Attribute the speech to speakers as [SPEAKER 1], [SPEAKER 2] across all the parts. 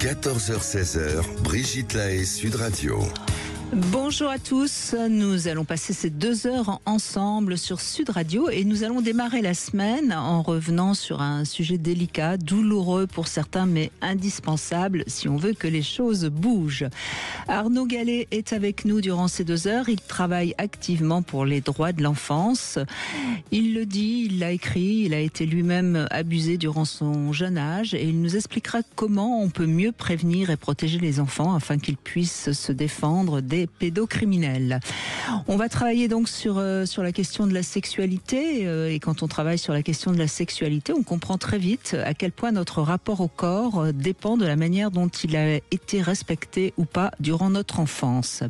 [SPEAKER 1] 14h-16h, Brigitte Lahaie, Sud Radio.
[SPEAKER 2] Bonjour à tous, nous allons passer ces 2 heures ensemble sur Sud Radio et nous allons démarrer la semaine en revenant sur un sujet délicat, douloureux pour certains mais indispensable si on veut que les choses bougent. Arnaud Gallet est avec nous durant ces 2 heures, il travaille activement pour les droits de l'enfance. Il le dit, il l'a écrit, il a été lui-même abusé durant son jeune âge et il nous expliquera comment on peut mieux prévenir et protéger les enfants afin qu'ils puissent se défendre des pédocriminels. On va travailler donc sur la question de la sexualité et quand on travaille sur la question de la sexualité, on comprend très vite à quel point notre rapport au corps dépend de la manière dont il a été respecté ou pas durant notre enfance.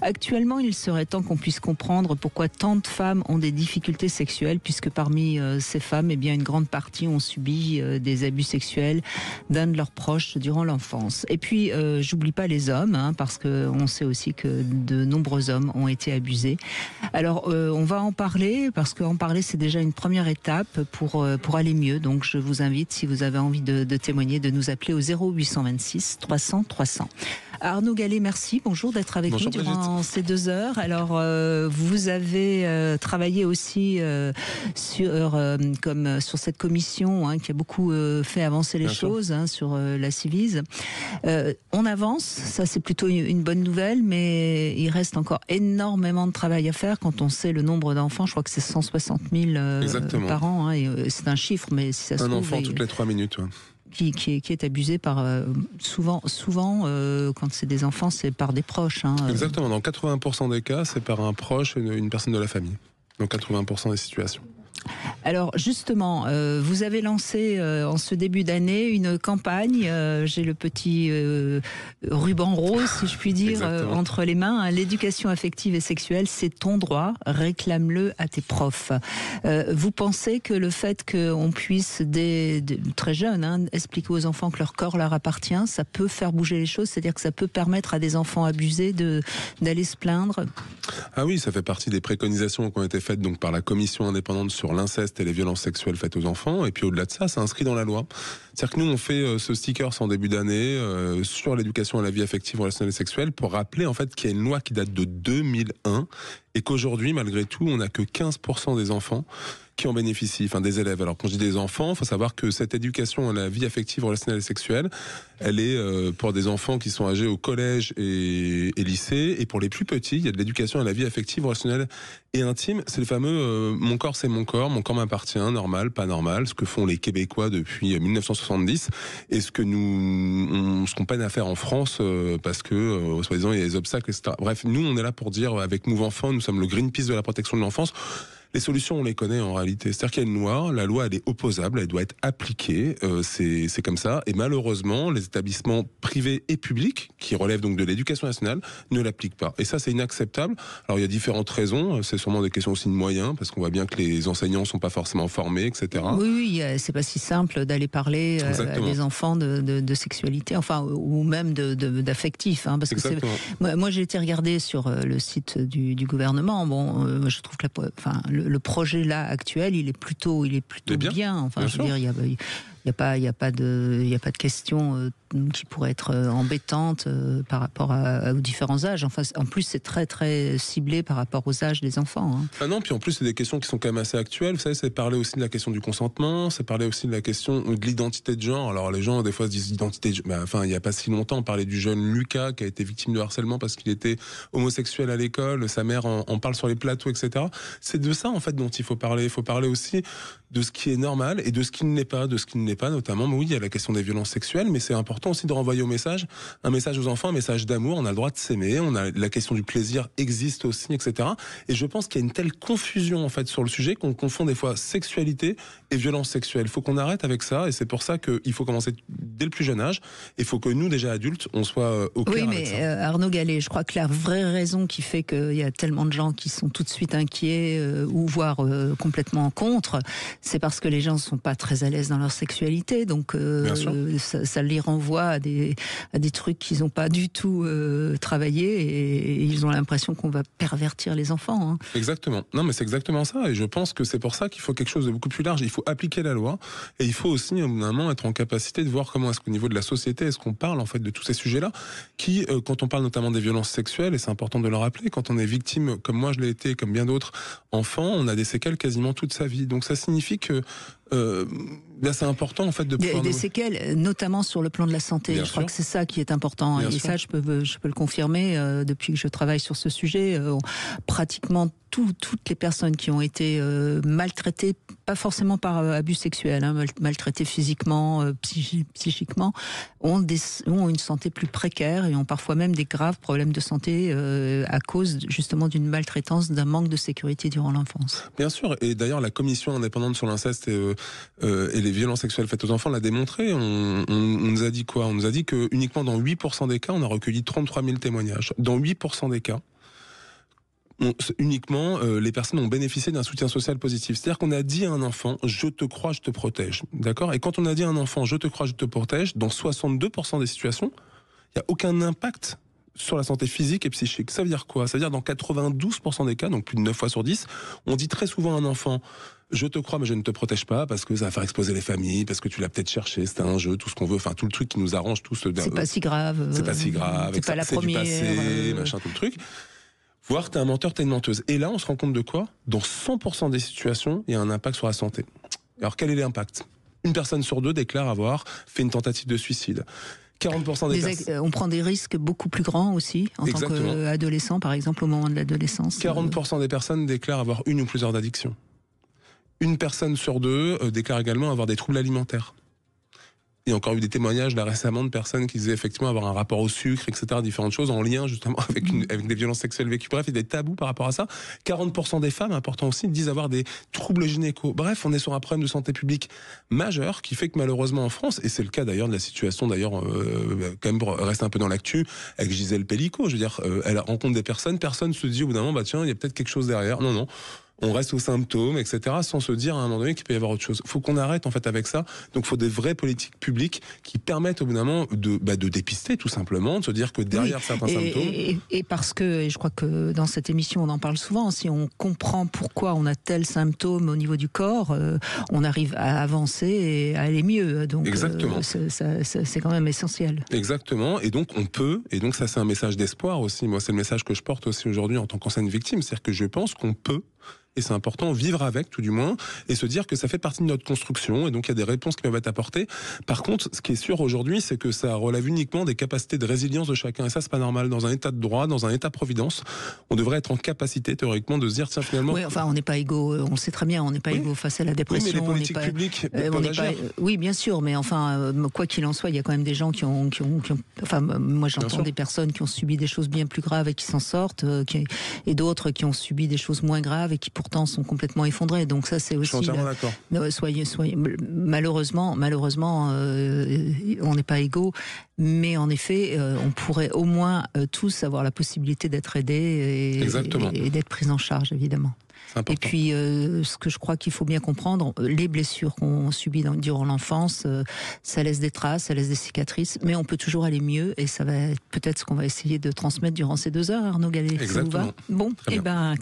[SPEAKER 2] Actuellement, il serait temps qu'on puisse comprendre pourquoi tant de femmes ont des difficultés sexuelles puisque parmi ces femmes, eh bien, une grande partie ont subi des abus sexuels d'un de leurs proches durant l'enfance. Et puis, j'oublie pas les hommes parce qu'on sait aussi que de nombreux hommes ont été abusés. Alors, on va en parler, parce qu'en parler, c'est déjà une première étape pour aller mieux. Donc, je vous invite, si vous avez envie de témoigner, de nous appeler au 0826 300 300. Arnaud Gallet, merci. Bonjour d'être avec nous durant ces 2 heures. Alors, vous avez travaillé aussi sur cette commission qui a beaucoup fait avancer les choses sur la Civise. On avance, ça c'est plutôt une bonne nouvelle, mais il reste encore énormément de travail à faire quand on sait le nombre d'enfants. Je crois que c'est 160 000 par an. Et c'est un chiffre, mais si ça se trouve...
[SPEAKER 3] Un enfant toutes les 3 minutes,
[SPEAKER 2] qui est abusé par souvent quand c'est des enfants, c'est par des proches.
[SPEAKER 3] Exactement, dans 80% des cas, c'est par un proche, une personne de la famille. Donc 80% des situations.
[SPEAKER 2] Alors justement, vous avez lancé en ce début d'année une campagne, j'ai le petit ruban rose, si je puis dire, entre les mains. L'éducation affective et sexuelle, c'est ton droit, réclame-le à tes profs. Vous pensez que le fait qu'on puisse, très jeunes, expliquer aux enfants que leur corps leur appartient, ça peut faire bouger les choses, c'est-à-dire que ça peut permettre à des enfants abusés d'aller se plaindre?
[SPEAKER 3] Ah oui, ça fait partie des préconisations qui ont été faites donc par la commission indépendante sur l'inceste et les violences sexuelles faites aux enfants. Et puis au-delà de ça, c'est inscrit dans la loi. C'est-à-dire que nous, on fait ce sticker en début d'année sur l'éducation à la vie affective, relationnelle et sexuelle pour rappeler en fait qu'il y a une loi qui date de 2001 et qu'aujourd'hui, malgré tout, on n'a que 15% des enfants qui en bénéficient, enfin des élèves. Alors quand je dis des enfants, il faut savoir que cette éducation à la vie affective, relationnelle et sexuelle, elle est pour des enfants qui sont âgés au collège et lycée, et pour les plus petits, il y a de l'éducation à la vie affective, relationnelle et intime. C'est le fameux mon corps c'est mon corps m'appartient, normal, pas normal, ce que font les Québécois depuis 1970, et ce qu'on peine à faire en France parce que soi-disant il y a des obstacles, etc. Bref, nous on est là pour dire avec Move Enfant, nous sommes le Greenpeace de la protection de l'enfance. Les solutions, on les connaît en réalité. C'est-à-dire qu'il y a une loi, la loi elle est opposable, elle doit être appliquée, c'est comme ça. Et malheureusement, les établissements privés et publics, qui relèvent donc de l'éducation nationale, ne l'appliquent pas. Et ça, c'est inacceptable. Alors il y a différentes raisons, c'est sûrement des questions aussi de moyens, parce qu'on voit bien que les enseignants sont pas forcément formés, etc.
[SPEAKER 2] Oui, c'est pas si simple d'aller parler à des enfants de sexualité, enfin, ou même d'affectif. Parce que moi, j'ai été regarder sur le site du gouvernement. Bon, je trouve que le projet là actuel, il est plutôt bien. Enfin, je veux dire, il y a pas de question qui pourrait être embêtante par rapport aux différents âges. Enfin, en plus, c'est très très ciblé par rapport aux âges des enfants.
[SPEAKER 3] Ah non, puis en plus, c'est des questions qui sont quand même assez actuelles. Vous savez, c'est parler aussi de la question du consentement, c'est parler aussi de la question de l'identité de genre. Alors les gens, des fois, se disent identité de genre. Il y a pas si longtemps, on parlait du jeune Lucas qui a été victime de harcèlement parce qu'il était homosexuel à l'école. Sa mère en parle sur les plateaux, etc. C'est de ça, en fait, dont il faut parler. Il faut parler aussi de ce qui est normal et de ce qui ne l'est pas, notamment. Mais oui, il y a la question des violences sexuelles, mais c'est important aussi de renvoyer un message aux enfants, un message d'amour. On a le droit de s'aimer, la question du plaisir existe aussi, etc. Et je pense qu'il y a une telle confusion en fait sur le sujet qu'on confond des fois sexualité et violence sexuelle. Il faut qu'on arrête avec ça, et c'est pour ça qu'il faut commencer dès le plus jeune âge. Il faut que nous, déjà adultes, on soit au clair avec ça. Oui, mais
[SPEAKER 2] Arnaud Gallet, je crois que la vraie raison qui fait qu'il y a tellement de gens qui sont tout de suite inquiets ou voire complètement contre, c'est parce que les gens ne sont pas très à l'aise dans leur sexualité. sexualité, donc ça les renvoie à des trucs qu'ils n'ont pas du tout travaillé, et ils ont l'impression qu'on va pervertir les enfants. Hein.
[SPEAKER 3] Exactement. Non, mais c'est exactement ça, et je pense que c'est pour ça qu'il faut quelque chose de beaucoup plus large. Il faut appliquer la loi, et il faut aussi, au bout d'un moment, être en capacité de voir comment est-ce qu'au niveau de la société, est-ce qu'on parle en fait de tous ces sujets-là, qui, quand on parle notamment des violences sexuelles, et c'est important de le rappeler, quand on est victime, comme moi je l'ai été, comme bien d'autres enfants, on a des séquelles quasiment toute sa vie. Donc ça signifie que là, c'est important en fait de pouvoir...
[SPEAKER 2] Des séquelles, notamment sur le plan de la santé. Je crois que c'est ça qui est important. Et ça, je peux le confirmer depuis que je travaille sur ce sujet. Pratiquement toutes les personnes qui ont été maltraitées, pas forcément par abus sexuels, maltraitées physiquement, psychiquement, ont une santé plus précaire et ont parfois même des graves problèmes de santé à cause justement d'une maltraitance, d'un manque de sécurité durant l'enfance.
[SPEAKER 3] Bien sûr, et d'ailleurs la commission indépendante sur l'inceste et les violences sexuelles faites aux enfants l'a démontré. On nous a dit quoi? On nous a dit que uniquement dans 8% des cas, on a recueilli 33 000 témoignages. Dans 8% des cas, uniquement les personnes ont bénéficié d'un soutien social positif. C'est-à-dire qu'on a dit à un enfant, je te crois, je te protège. D'accord? Et quand on a dit à un enfant, je te crois, je te protège, dans 62% des situations, il n'y a aucun impact sur la santé physique et psychique. Ça veut dire quoi? Ça veut dire dans 92% des cas, donc plus de 9 fois sur 10, on dit très souvent à un enfant, je te crois mais je ne te protège pas parce que ça va faire exploser les familles, parce que tu l'as peut-être cherché, c'était un jeu, tout ce qu'on veut, enfin tout le truc qui nous arrange tous.
[SPEAKER 2] C'est pas si grave.
[SPEAKER 3] C'est pas si grave.
[SPEAKER 2] C'est pas la première.
[SPEAKER 3] C'est du passé, machin, tout le truc. Voir t'es un menteur, t'es une menteuse. Et là, on se rend compte de quoi? Dans 100% des situations, il y a un impact sur la santé. Alors quel est l'impact? Une personne sur deux déclare avoir fait une tentative de suicide. 40% des personnes...
[SPEAKER 2] On prend des risques beaucoup plus grands aussi, en tant qu'adolescent, par exemple, au moment de l'adolescence.
[SPEAKER 3] 40% des personnes déclarent avoir une ou plusieurs addictions. Une personne sur deux déclare également avoir des troubles alimentaires. Il y a encore eu des témoignages là récemment de personnes qui disaient effectivement avoir un rapport au sucre, etc., différentes choses en lien justement avec des violences sexuelles vécues. Bref, il y a des tabous par rapport à ça. 40% des femmes, important aussi, disent avoir des troubles gynéco. Bref, on est sur un problème de santé publique majeur qui fait que malheureusement en France, et c'est le cas d'ailleurs de la situation, d'ailleurs quand même reste un peu dans l'actu, avec Gisèle Pellicot, je veux dire, elle rencontre des personnes, personne se dit au bout d'un moment, bah tiens, il y a peut-être quelque chose derrière. Non, non. On reste aux symptômes, etc., sans se dire à un moment donné qu'il peut y avoir autre chose. Il faut qu'on arrête en fait avec ça. Donc il faut des vraies politiques publiques qui permettent au bout d'un moment de dépister tout simplement, de se dire que derrière certains symptômes...
[SPEAKER 2] Et parce que, et je crois que dans cette émission on en parle souvent, si on comprend pourquoi on a tel symptôme au niveau du corps, on arrive à avancer et à aller mieux. Donc
[SPEAKER 3] exactement.
[SPEAKER 2] C'est quand même essentiel.
[SPEAKER 3] Exactement, et donc on peut, et donc ça c'est un message d'espoir aussi, moi c'est le message que je porte aussi aujourd'hui en tant qu'ancienne victime, c'est-à-dire que je pense qu'on peut, et c'est important, vivre avec tout du moins, et se dire que ça fait partie de notre construction, et donc il y a des réponses qui peuvent être apportées. Par contre, ce qui est sûr aujourd'hui, c'est que ça relève uniquement des capacités de résilience de chacun, et ça c'est pas normal. Dans un état de droit, dans un état-providence, on devrait être en capacité théoriquement de se dire, tiens finalement...
[SPEAKER 2] Oui, enfin on n'est pas égaux, on le sait très bien, on n'est pas égaux face à la dépression.
[SPEAKER 3] Oui, mais les politiques publiques peuvent agir.
[SPEAKER 2] Oui, bien sûr, mais enfin, quoi qu'il en soit, il y a quand même des gens qui ont enfin, moi j'entends des personnes qui ont subi des choses bien plus graves et qui s'en sortent, et d'autres qui ont subi des choses moins graves et qui pourtant sont complètement effondrés. Donc ça, c'est aussi...
[SPEAKER 3] Je suis entièrement d'accord.
[SPEAKER 2] Malheureusement, on n'est pas égaux, mais en effet, on pourrait au moins tous avoir la possibilité d'être aidés et d'être pris en charge, évidemment. Et puis, ce que je crois qu'il faut bien comprendre, les blessures qu'on subit durant l'enfance, ça laisse des traces, ça laisse des cicatrices, mais on peut toujours aller mieux, et ça va être peut-être ce qu'on va essayer de transmettre durant ces 2 heures, Arnaud Gallet.
[SPEAKER 3] Exactement.
[SPEAKER 2] Bon, et ben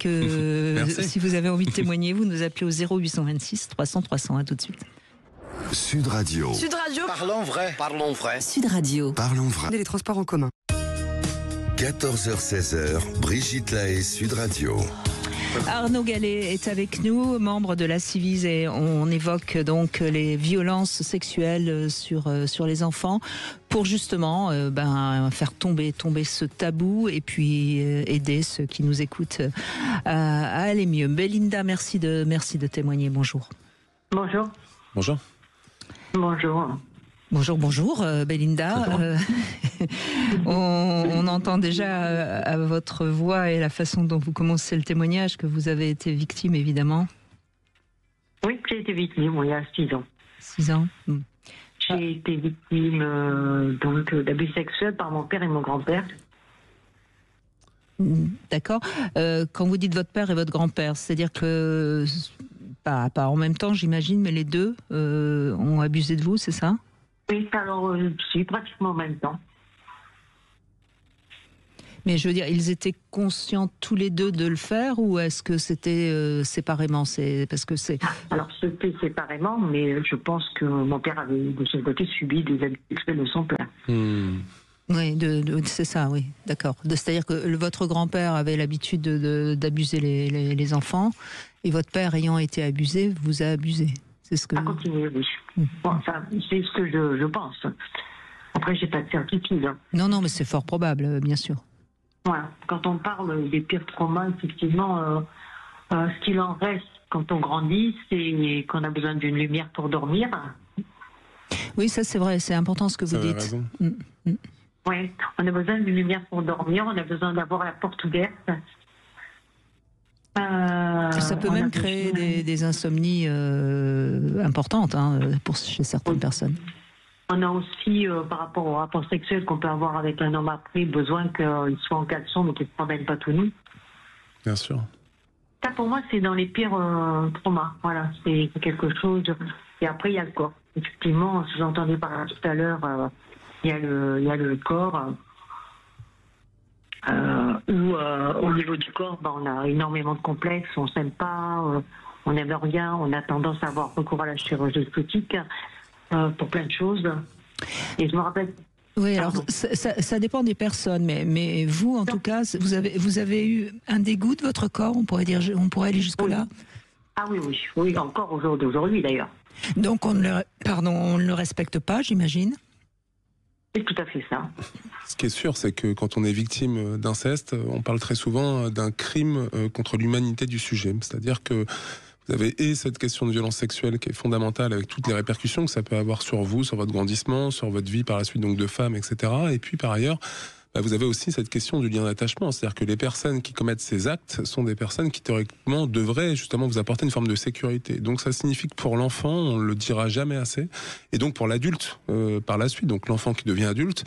[SPEAKER 2] si vous avez envie de témoigner, vous nous appelez au 0826 300 300. À tout de suite.
[SPEAKER 1] Sud Radio.
[SPEAKER 4] Sud Radio.
[SPEAKER 5] Parlons vrai. Parlons vrai.
[SPEAKER 4] Sud Radio.
[SPEAKER 1] Parlons vrai.
[SPEAKER 4] Les transports en commun.
[SPEAKER 1] 14h-16h, Brigitte Lahaie, Sud Radio.
[SPEAKER 2] Arnaud Gallet est avec nous, membre de la Civis, et on évoque donc les violences sexuelles sur les enfants pour justement faire tomber ce tabou et puis aider ceux qui nous écoutent à aller mieux. Belinda, merci de témoigner. Bonjour.
[SPEAKER 6] Bonjour.
[SPEAKER 3] Bonjour.
[SPEAKER 6] Bonjour.
[SPEAKER 2] Bonjour, Belinda. On entend déjà à votre voix et la façon dont vous commencez le témoignage que vous avez été victime, évidemment.
[SPEAKER 6] Oui, j'ai été victime il y a 6 ans.
[SPEAKER 2] 6 ans.
[SPEAKER 6] J'ai été victime d'abus sexuels par mon père et mon grand-père.
[SPEAKER 2] D'accord. Quand vous dites votre père et votre grand-père, c'est-à-dire que pas en même temps, j'imagine, mais les deux ont abusé de vous, c'est ça?
[SPEAKER 6] Oui, alors, si, pratiquement en même temps.
[SPEAKER 2] Mais je veux dire, ils étaient conscients tous les deux de le faire ou est-ce que c'était séparément? C'est parce que c'est.
[SPEAKER 6] Alors, c'était séparément, mais je pense que mon père avait, de son côté, subi des abus sexuels de son père.
[SPEAKER 2] Oui, c'est ça, oui, d'accord. C'est-à-dire que votre grand-père avait l'habitude d'abuser les enfants et votre père ayant été abusé, vous a abusé. C'est ce que.
[SPEAKER 6] À continuer, oui. Bon, enfin, c'est ce que je pense. Après, j'ai pas de certitude.
[SPEAKER 2] Non, mais c'est fort probable, bien sûr.
[SPEAKER 6] Voilà. Quand on parle des pires traumas, effectivement, ce qu'il en reste quand on grandit, c'est qu'on a besoin d'une lumière pour dormir.
[SPEAKER 2] Oui, ça c'est vrai, c'est important ce que vous dites.
[SPEAKER 3] Raison.
[SPEAKER 6] Oui, on a besoin d'une lumière pour dormir, on a besoin d'avoir la porte ouverte.
[SPEAKER 2] Ça peut même créer des insomnies importantes chez certaines personnes.
[SPEAKER 6] On a aussi, par rapport au rapport sexuel qu'on peut avoir avec un homme après, besoin qu'il soit en caleçon mais qu'il ne se promène pas tout nu.
[SPEAKER 3] Bien sûr.
[SPEAKER 6] Ça, pour moi, c'est dans les pires traumas. Voilà, c'est quelque chose. Et après, il y a le corps. Effectivement, je vous entendais parler tout à l'heure, il y a le corps. Où, au niveau du corps, on a énormément de complexes, on ne s'aime pas, on n'aime rien, on a tendance à avoir recours à la chirurgie esthétique. Pour plein de choses. Et je me rappelle.
[SPEAKER 2] Oui, alors ça dépend des personnes, mais vous, en tout cas, vous avez eu un dégoût de votre corps, on pourrait aller jusque-là.
[SPEAKER 6] Ah oui, encore aujourd'hui d'ailleurs.
[SPEAKER 2] Donc on ne le respecte pas, j'imagine.
[SPEAKER 6] C'est tout à fait ça.
[SPEAKER 3] Ce qui est sûr, c'est que quand on est victime d'inceste, on parle très souvent d'un crime contre l'humanité du sujet. C'est-à-dire que vous avez cette question de violence sexuelle qui est fondamentale avec toutes les répercussions que ça peut avoir sur vous, sur votre grandissement, sur votre vie par la suite donc de femme, etc. Et puis par ailleurs, vous avez aussi cette question du lien d'attachement. C'est-à-dire que les personnes qui commettent ces actes sont des personnes qui théoriquement devraient justement vous apporter une forme de sécurité. Donc ça signifie que pour l'enfant, on ne le dira jamais assez. Et donc pour l'adulte, par la suite, donc l'enfant qui devient adulte,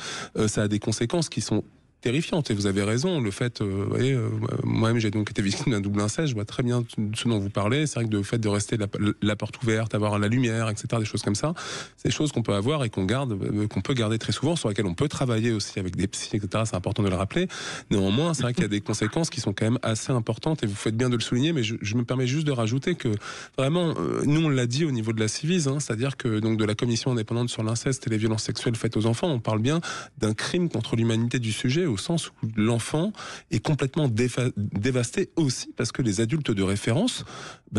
[SPEAKER 3] ça a des conséquences qui sont terrifiante. Et vous avez raison, le fait, vous voyez, moi-même j'ai donc été victime d'un double inceste, je vois très bien ce dont vous parlez. C'est vrai que le fait de rester la porte ouverte, avoir la lumière, etc., des choses comme ça, c'est des choses qu'on peut avoir et qu'on peut garder très souvent, sur lesquelles on peut travailler aussi avec des psys, etc. C'est important de le rappeler. Néanmoins, c'est vrai qu'il y a des conséquences qui sont quand même assez importantes et vous faites bien de le souligner, mais je me permets juste de rajouter que vraiment, nous on l'a dit au niveau de la Ciivise, c'est-à-dire que donc de la commission indépendante sur l'inceste et les violences sexuelles faites aux enfants, on parle bien d'un crime contre l'humanité du sujet, au sens où l'enfant est complètement dévasté aussi parce que les adultes de référence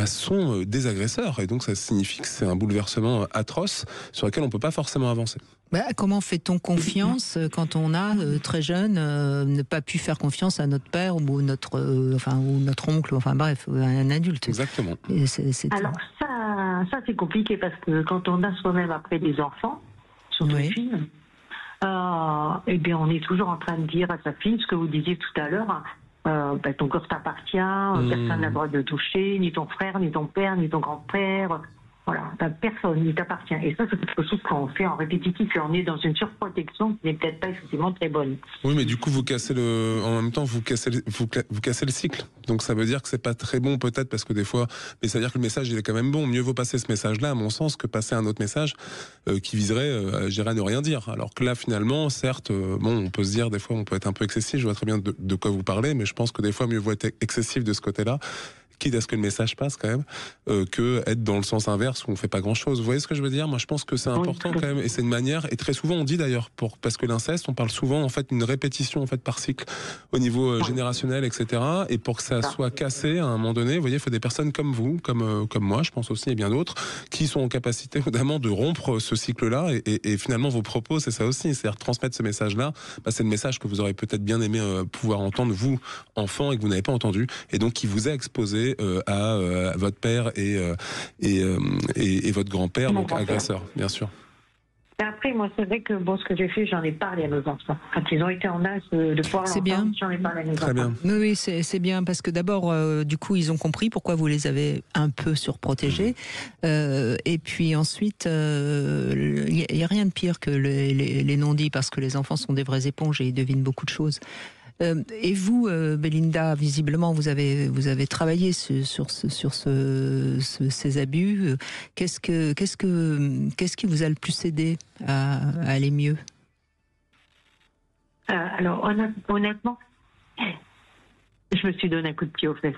[SPEAKER 3] sont des agresseurs et donc ça signifie que c'est un bouleversement atroce sur lequel on ne peut pas forcément avancer.
[SPEAKER 2] Comment fait-on confiance quand on a, très jeune, ne pas pu faire confiance à notre père ou notre oncle, enfin bref, un adulte.
[SPEAKER 3] Exactement.
[SPEAKER 6] Alors ça c'est compliqué parce que quand on a soi-même après des enfants, surtout les filles, eh bien, on est toujours en train de dire à sa fille ce que vous disiez tout à l'heure. Ton corps t'appartient, personne n'a le droit de le toucher, ni ton frère, ni ton père, ni ton grand-père. Voilà, personne, il t'appartient. Et ça, c'est quelque chose qu'on fait en répétitif et on est dans une surprotection qui n'est peut-être pas effectivement très bonne.
[SPEAKER 3] Oui, mais du coup, vous cassez en même temps, vous cassez le cycle. Donc ça veut dire que c'est pas très bon peut-être parce que des fois, mais ça veut dire que le message il est quand même bon. Mieux vaut passer ce message-là, à mon sens, que passer un autre message qui viserait, à ne rien dire. Alors que là, finalement, certes, on peut se dire des fois, on peut être un peu excessif. Je vois très bien de quoi vous parlez, mais je pense que des fois, mieux vaut être excessif de ce côté-là, quitte à ce que le message passe quand même, que être dans le sens inverse où on fait pas grand-chose. Vous voyez ce que je veux dire? Moi, je pense que c'est important quand même, et c'est une manière. Et très souvent, on dit d'ailleurs, parce que l'inceste, on parle souvent en fait d'une répétition en fait par cycle au niveau générationnel, etc. Et pour que ça soit cassé à un moment donné, vous voyez, il faut des personnes comme vous, comme moi, je pense aussi, et bien d'autres, qui sont en capacité notamment de rompre ce cycle-là. Et finalement, vos propos, c'est ça aussi, c'est-à-dire transmettre ce message-là. C'est le message que vous aurez peut-être bien aimé pouvoir entendre vous, enfant, et que vous n'avez pas entendu, et donc qui vous a exposé à votre père et votre grand-père, donc agresseur, bien sûr.
[SPEAKER 6] Après, moi, c'est vrai que ce que j'ai fait, j'en ai parlé à nos enfants. Quand ils ont été en âge de pouvoir l'entendre, j'en ai parlé à nos enfants.
[SPEAKER 3] Très bien.
[SPEAKER 2] Oui, c'est bien, parce que d'abord, du coup, ils ont compris pourquoi vous les avez un peu surprotégés. Et puis ensuite, il n'y a rien de pire que les non-dits, parce que les enfants sont des vraies éponges et ils devinent beaucoup de choses. Et vous, Belinda, visiblement, vous avez travaillé sur ces abus. Qu'est-ce qui vous a le plus aidé à aller mieux?
[SPEAKER 6] Alors, honnêtement, je me suis donné un coup de pied aux fesses.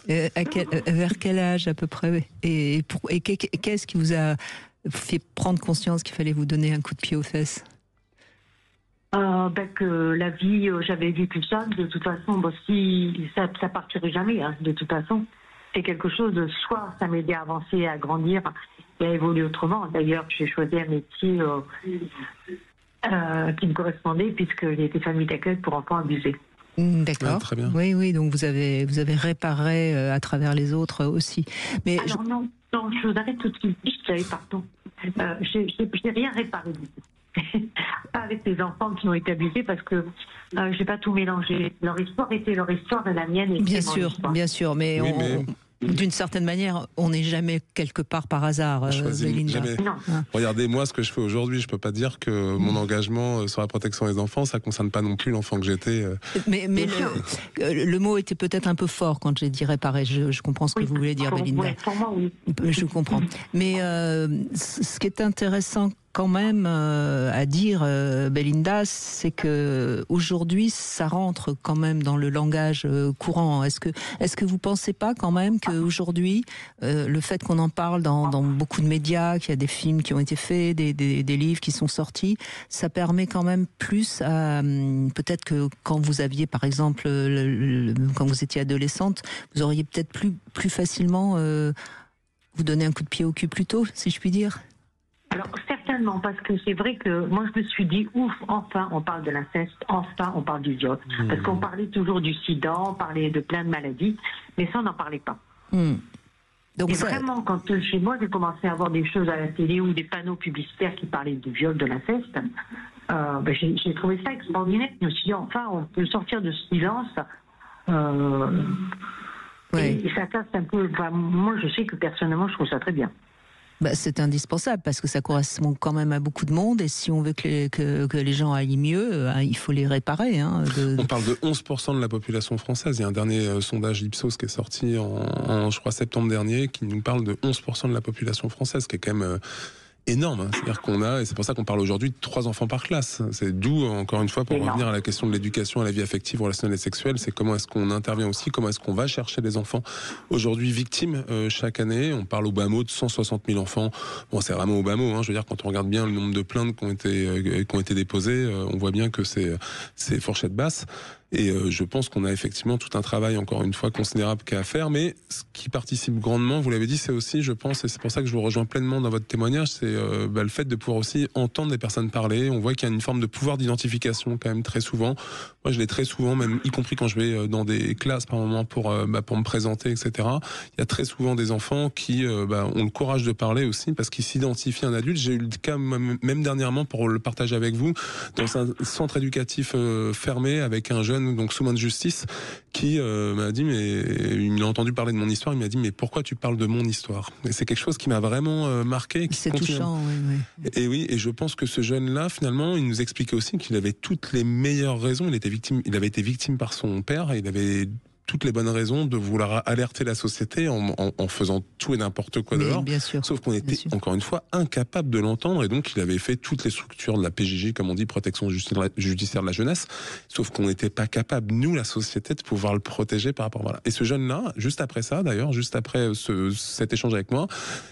[SPEAKER 2] Vers quel âge à peu près? Et qu'est-ce qui vous a fait prendre conscience qu'il fallait vous donner un coup de pied aux fesses?
[SPEAKER 6] Que la vie, j'avais vécu ça, de toute façon, si ça partirait jamais, hein, de toute façon. C'est quelque chose de soit ça m'aidait à avancer, à grandir et à évoluer autrement. D'ailleurs, j'ai choisi un métier qui me correspondait puisque j'ai été famille d'accueil pour enfants abusés.
[SPEAKER 2] D'accord.
[SPEAKER 3] Très bien.
[SPEAKER 2] Oui, donc vous avez réparé à travers les autres aussi. Mais
[SPEAKER 6] alors non, je vous arrête tout de suite. Pardon. J'ai rien réparé du tout. Pas avec les enfants qui ont été abusés parce que j'ai pas tout mélangé. Leur histoire était leur histoire et la mienne était
[SPEAKER 2] bien
[SPEAKER 6] mon
[SPEAKER 2] sûr,
[SPEAKER 6] histoire.
[SPEAKER 2] bien sûr, mais, d'une certaine manière, on n'est jamais quelque part par hasard, Belinda.
[SPEAKER 6] Non.
[SPEAKER 3] Regardez, moi, ce que je fais aujourd'hui, je peux pas dire que mon engagement sur la protection des enfants, ça concerne pas non plus l'enfant que j'étais.
[SPEAKER 2] Mais le mot était peut-être un peu fort quand j'ai dit réparer. Je comprends ce que vous voulez dire, Belinda.
[SPEAKER 6] Ouais, pour moi, oui.
[SPEAKER 2] Je comprends. Mais ce qui est intéressant quand même à dire, Belinda, c'est que aujourd'hui, ça rentre quand même dans le langage courant. Est-ce que vous pensez pas quand même qu'aujourd'hui, le fait qu'on en parle dans beaucoup de médias, qu'il y a des films qui ont été faits, des livres qui sont sortis, ça permet quand même plus à peut-être que quand vous aviez, par exemple, quand vous étiez adolescente, vous auriez peut-être plus facilement vous donner un coup de pied au cul plus tôt, si je puis dire.
[SPEAKER 6] Alors certainement, parce que c'est vrai que moi je me suis dit, ouf, enfin on parle de l'inceste, enfin on parle du viol. Parce qu'on parlait toujours du sida, on parlait de plein de maladies, mais ça on n'en parlait pas. Donc vraiment, quand chez moi j'ai commencé à voir des choses à la télé ou des panneaux publicitaires qui parlaient du viol, de l'inceste, j'ai trouvé ça extraordinaire. Je me suis dit, enfin on peut sortir de ce silence. Et ça casse un peu. Moi je sais que personnellement je trouve ça très bien.
[SPEAKER 2] C'est indispensable parce que ça correspond quand même à beaucoup de monde et si on veut que les gens aillent mieux, il faut les réparer. On
[SPEAKER 3] parle de 11% de la population française. Il y a un dernier sondage Ipsos qui est sorti en je crois, septembre dernier qui nous parle de 11% de la population française, qui est quand même énorme. C'est-à-dire et c'est pour ça qu'on parle aujourd'hui de 3 enfants par classe. C'est d'où, encore une fois, pour revenir à la question de l'éducation, à la vie affective, relationnelle et sexuelle, c'est comment est-ce qu'on intervient aussi, comment est-ce qu'on va chercher les enfants aujourd'hui victimes chaque année. On parle au bas mot de 160 000 enfants. Bon, c'est vraiment au bas mot. Je veux dire, quand on regarde bien le nombre de plaintes qui ont été déposées, on voit bien que c'est fourchette basse. Et je pense qu'on a effectivement tout un travail, encore une fois, considérable qu'à faire. Mais ce qui participe grandement, vous l'avez dit, c'est aussi, je pense, et c'est pour ça que je vous rejoins pleinement dans votre témoignage, c'est le fait de pouvoir aussi entendre des personnes parler. On voit qu'il y a une forme de pouvoir d'identification quand même très souvent. Moi, je l'ai très souvent, même y compris quand je vais dans des classes par moment pour me présenter, etc. Il y a très souvent des enfants qui ont le courage de parler aussi parce qu'ils s'identifient à un adulte. J'ai eu le cas même dernièrement, pour le partager avec vous, dans un centre éducatif fermé avec un jeune donc sous main de justice qui m'a dit, mais il a entendu parler de mon histoire, il m'a dit mais pourquoi tu parles de mon histoire? Et c'est quelque chose qui m'a vraiment marqué.
[SPEAKER 2] C'est touchant, oui.
[SPEAKER 3] Et je pense que ce jeune-là, finalement, il nous expliquait aussi qu'il avait toutes les meilleures raisons. Il avait été victime par son père, il avait toutes les bonnes raisons de vouloir alerter la société en faisant tout et n'importe quoi dehors.
[SPEAKER 2] Bien sûr,
[SPEAKER 3] sauf qu'on était, encore une fois, incapable de l'entendre. Et donc, il avait fait toutes les structures de la PJJ, comme on dit, protection judiciaire de la jeunesse. Sauf qu'on n'était pas capable, nous, la société, de pouvoir le protéger par rapport à voilà. Et ce jeune-là, juste après ça, d'ailleurs, juste après cet échange avec moi,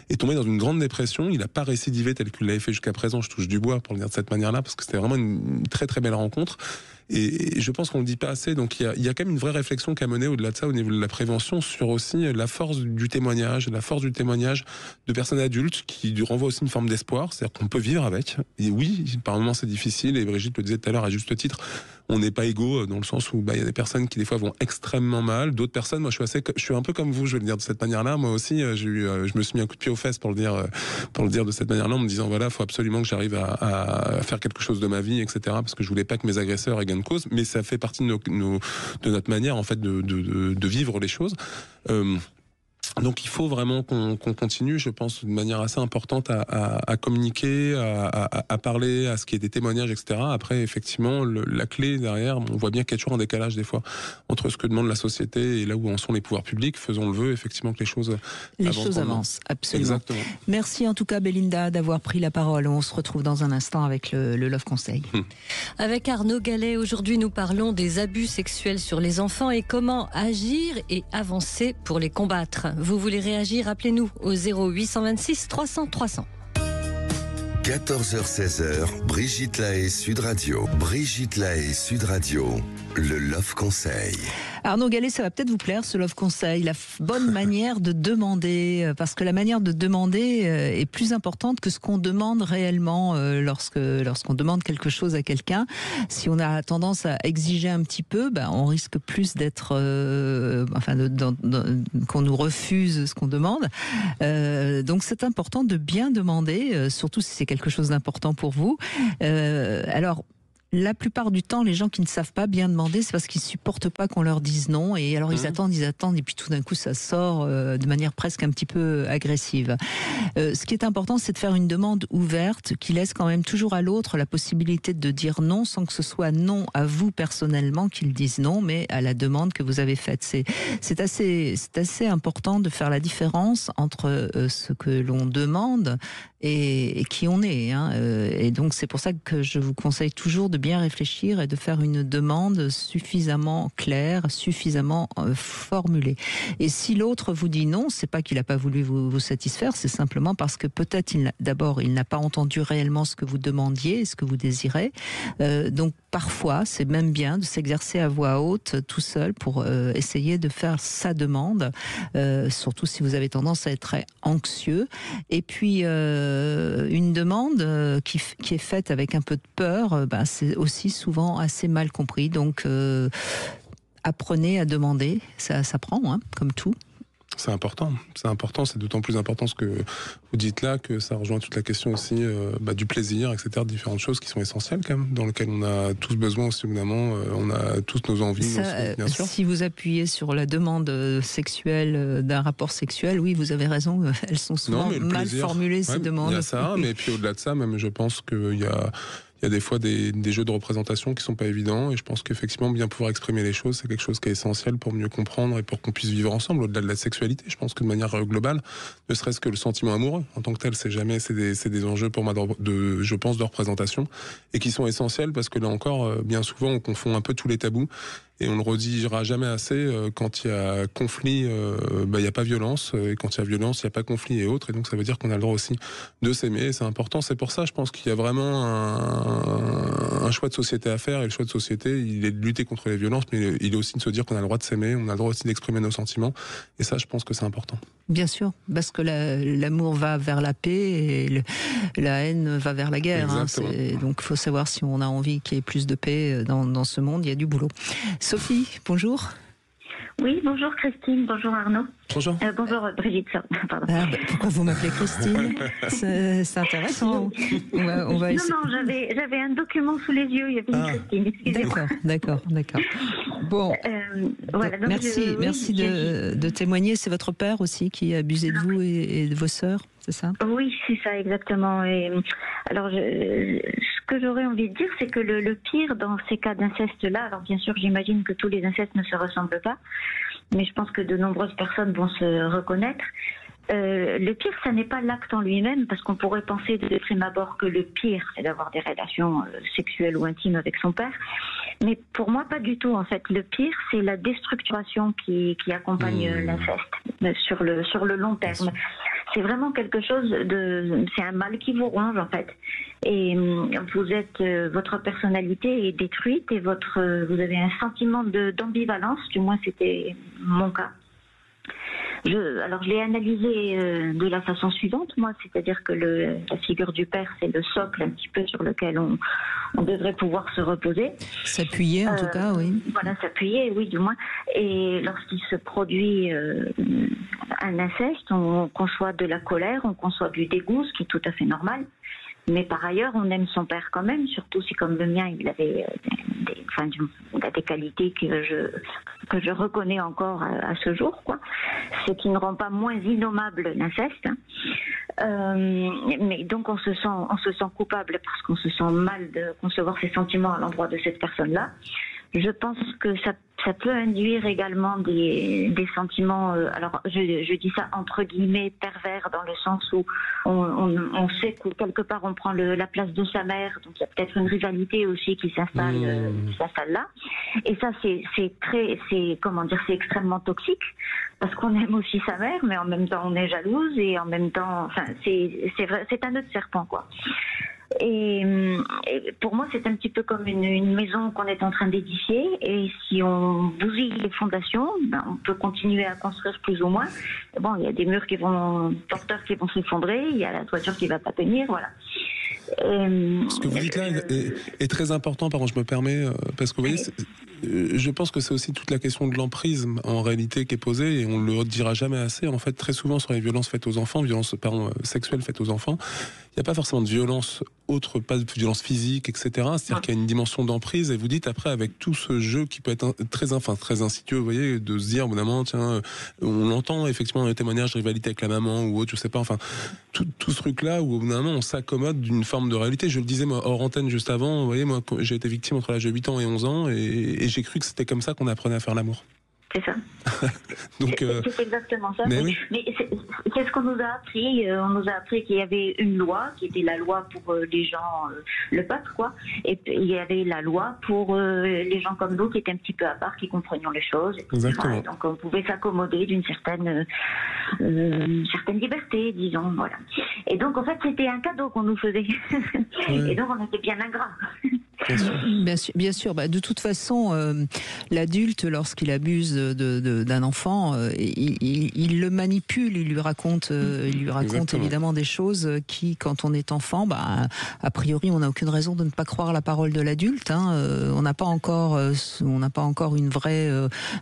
[SPEAKER 3] est tombé dans une grande dépression. Il n'a pas récidivé tel qu'il l'avait fait jusqu'à présent. Je touche du bois pour le dire de cette manière-là, parce que c'était vraiment une très, très belle rencontre. Et je pense qu'on ne le dit pas assez. Donc il y a quand même une vraie réflexion qu'à mener au-delà de ça, au niveau de la prévention, sur aussi la force du témoignage de personnes adultes qui renvoient aussi une forme d'espoir. C'est-à-dire qu'on peut vivre avec. Et oui, par moments c'est difficile. Et Brigitte le disait tout à l'heure à juste titre. On n'est pas égaux dans le sens où il y a des personnes qui des fois vont extrêmement mal. D'autres personnes, moi je suis un peu comme vous, je vais le dire de cette manière-là. Moi aussi, je me suis mis un coup de pied aux fesses pour le dire de cette manière-là, en me disant voilà, faut absolument que j'arrive à faire quelque chose de ma vie, etc. Parce que je voulais pas que mes agresseurs aient gain de cause. Mais ça fait partie de notre manière en fait de vivre les choses. Donc il faut vraiment qu'on continue, je pense, de manière assez importante à communiquer, à parler, à ce qu'il y ait des témoignages, etc. Après, effectivement, la clé derrière, on voit bien qu'il y a toujours un décalage des fois entre ce que demande la société et là où en sont les pouvoirs publics. Faisons le vœu, effectivement, que les choses avancent,
[SPEAKER 2] absolument.
[SPEAKER 3] Exactement.
[SPEAKER 2] Merci en tout cas, Belinda, d'avoir pris la parole. On se retrouve dans un instant avec le Love Conseil.
[SPEAKER 4] Avec Arnaud Gallet, aujourd'hui nous parlons des abus sexuels sur les enfants et comment agir et avancer pour les combattre. Vous voulez réagir, appelez-nous au 0826 300 300.
[SPEAKER 1] 14h-16h, Brigitte Lahaie, Sud Radio. Brigitte Lahaie, Sud Radio, le Love Conseil.
[SPEAKER 2] Arnaud Gallet, ça va peut-être vous plaire, ce Love Conseil, la bonne manière de demander, parce que la manière de demander est plus importante que ce qu'on demande réellement lorsqu'on demande quelque chose à quelqu'un. Si on a tendance à exiger un petit peu, on risque plus d'être, qu'on nous refuse ce qu'on demande. Donc c'est important de bien demander, surtout si c'est quelque chose d'important pour vous. Alors, la plupart du temps, les gens qui ne savent pas bien demander, c'est parce qu'ils supportent pas qu'on leur dise non. Et alors ils attendent, et puis tout d'un coup ça sort de manière presque un petit peu agressive. Ce qui est important, c'est de faire une demande ouverte qui laisse quand même toujours à l'autre la possibilité de dire non, sans que ce soit non à vous personnellement qu'il dise non, mais à la demande que vous avez faite. C'est assez important de faire la différence entre ce que l'on demande et qui on est. Et donc c'est pour ça que je vous conseille toujours de bien réfléchir et de faire une demande suffisamment claire, suffisamment formulée. Et si l'autre vous dit non, c'est pas qu'il n'a pas voulu vous satisfaire, c'est simplement parce que peut-être d'abord il n'a pas entendu réellement ce que vous demandiez, ce que vous désirez. Donc parfois c'est même bien de s'exercer à voix haute tout seul pour essayer de faire sa demande, surtout si vous avez tendance à être très anxieux. Et puis une demande qui est faite avec un peu de peur, c'est aussi souvent assez mal compris. Donc apprenez à demander, ça s'apprend, comme tout.
[SPEAKER 3] C'est important, c'est d'autant plus important ce que vous dites là, que ça rejoint toute la question aussi du plaisir, etc., différentes choses qui sont essentielles quand même, dans lesquelles on a tous besoin aussi, évidemment, on a tous nos envies, nos souhaits, bien sûr.
[SPEAKER 2] Si vous appuyez sur la demande sexuelle d'un rapport sexuel, oui, vous avez raison, elles sont souvent mal formulées, ces demandes.
[SPEAKER 3] Il y a ça, mais puis au-delà de ça, même je pense qu'il y a des fois des jeux de représentation qui sont pas évidents, et je pense qu'effectivement bien pouvoir exprimer les choses, c'est quelque chose qui est essentiel pour mieux comprendre et pour qu'on puisse vivre ensemble au-delà de la sexualité. Je pense que de manière globale, ne serait-ce que le sentiment amoureux en tant que tel, c'est des enjeux pour moi je pense de représentation, et qui sont essentiels parce que là encore, bien souvent on confond un peu tous les tabous. Et on ne le redira jamais assez, quand il y a conflit, il n'y a pas violence, et quand il y a violence, il n'y a pas conflit et autres, et donc ça veut dire qu'on a le droit aussi de s'aimer, c'est important. C'est pour ça, je pense qu'il y a vraiment un choix de société à faire, et le choix de société, il est de lutter contre les violences, mais il est aussi de se dire qu'on a le droit de s'aimer, on a le droit aussi d'exprimer nos sentiments, et ça, je pense que c'est important. Bien
[SPEAKER 2] sûr, parce que l'amour va vers la paix, et la haine va vers la guerre. Donc il faut savoir si on a envie qu'il y ait plus de paix dans ce monde, il y a du boulot. Sophie, bonjour.
[SPEAKER 5] Oui, bonjour Christine, bonjour Arnaud.
[SPEAKER 3] Bonjour.
[SPEAKER 5] Bonjour Brigitte. Pardon.
[SPEAKER 2] Pourquoi vous m'appelez Christine? C'est intéressant. On va essayer.
[SPEAKER 5] Non, j'avais un document sous les yeux, il y avait une Christine, excusez-moi.
[SPEAKER 2] D'accord. Bon,
[SPEAKER 5] voilà, donc
[SPEAKER 2] merci de témoigner. C'est votre père aussi qui a abusé de vous et de vos sœurs, c'est ça?
[SPEAKER 5] Oui, c'est ça exactement. Et alors, ce que j'aurais envie de dire, c'est que le pire dans ces cas d'inceste-là, alors bien sûr, j'imagine que tous les incestes ne se ressemblent pas, mais je pense que de nombreuses personnes vont se reconnaître. Le pire, ça n'est pas l'acte en lui-même, parce qu'on pourrait penser de prime abord que le pire, c'est d'avoir des relations sexuelles ou intimes avec son père. Mais pour moi, pas du tout. En fait, le pire, c'est la déstructuration qui accompagne l'inceste sur le long terme. C'est vraiment quelque chose c'est un mal qui vous ronge en fait. Et votre personnalité est détruite et vous avez un sentiment d'ambivalence. Du moins, c'était mon cas. Alors je l'ai analysé de la façon suivante, moi, c'est-à-dire que la figure du père, c'est le socle un petit peu sur lequel on devrait pouvoir se reposer.
[SPEAKER 2] S'appuyer en tout cas, oui.
[SPEAKER 5] Voilà, s'appuyer, oui, du moins. Et lorsqu'il se produit un inceste, on conçoit de la colère, on conçoit du dégoût, ce qui est tout à fait normal. Mais par ailleurs, on aime son père quand même, surtout si comme le mien, il avait il a des qualités que je reconnais encore à ce jour, quoi. Ce qui ne rend pas moins innommable l'inceste. Mais donc on se sent coupable parce qu'on se sent mal de concevoir ses sentiments à l'endroit de cette personne-là. Je pense que ça peut induire également des sentiments, alors je dis ça entre guillemets pervers, dans le sens où on sait que quelque part on prend la place de sa mère, donc il y a peut-être une rivalité aussi qui s'installe là. Et ça c'est extrêmement toxique, parce qu'on aime aussi sa mère, mais en même temps on est jalouse, et en même temps, enfin c'est vrai, c'est un nœud de serpent, quoi. Et pour moi, c'est un petit peu comme une maison qu'on est en train d'édifier, et si on bousille les fondations, on peut continuer à construire plus ou moins. Bon, il y a des murs porteurs qui vont s'effondrer, il y a la toiture qui va pas tenir, voilà.
[SPEAKER 3] Ce que vous dites là est très important, pardon, je me permets, parce que vous voyez, je pense que c'est aussi toute la question de l'emprise en réalité qui est posée, et on ne le dira jamais assez. En fait, très souvent sur les violences faites aux enfants, sexuelles faites aux enfants, il n'y a pas forcément de violence autre, pas de violence physique, etc. C'est-à-dire qu'il y a une dimension d'emprise, et vous dites après, avec tout ce jeu qui peut être très insidieux, vous voyez, de se dire, au bout d'un moment, tiens, on entend effectivement un témoignage de rivalité avec la maman ou autre, je sais pas, enfin, tout ce truc-là où au bout d'un moment, on s'accommode d'une forme de réalité. Je le disais, moi, hors antenne juste avant, vous voyez, moi, j'ai été victime entre l'âge de 8 ans et 11 ans, et j'ai cru que c'était comme ça qu'on apprenait à faire l'amour.
[SPEAKER 5] C'est ça.
[SPEAKER 3] Donc,
[SPEAKER 5] c'est exactement ça.
[SPEAKER 3] Mais
[SPEAKER 5] c'est ce qu'on nous a appris. On nous a appris qu'il y avait une loi qui était la loi pour les gens, le peuple, quoi. Et puis, il y avait la loi pour les gens comme nous qui étaient un petit peu à part, qui comprenions les choses.
[SPEAKER 3] Exactement.
[SPEAKER 5] Donc on pouvait s'accommoder d'une certaine liberté, disons, voilà. Et donc en fait c'était un cadeau qu'on nous faisait. Et donc on était bien ingrats.
[SPEAKER 2] Bien sûr. Bah, de toute façon, l'adulte, lorsqu'il abuse d'un enfant, il le manipule, il lui raconte évidemment des choses qui, quand on est enfant, a priori, on n'a aucune raison de ne pas croire la parole de l'adulte. On n'a pas encore une vraie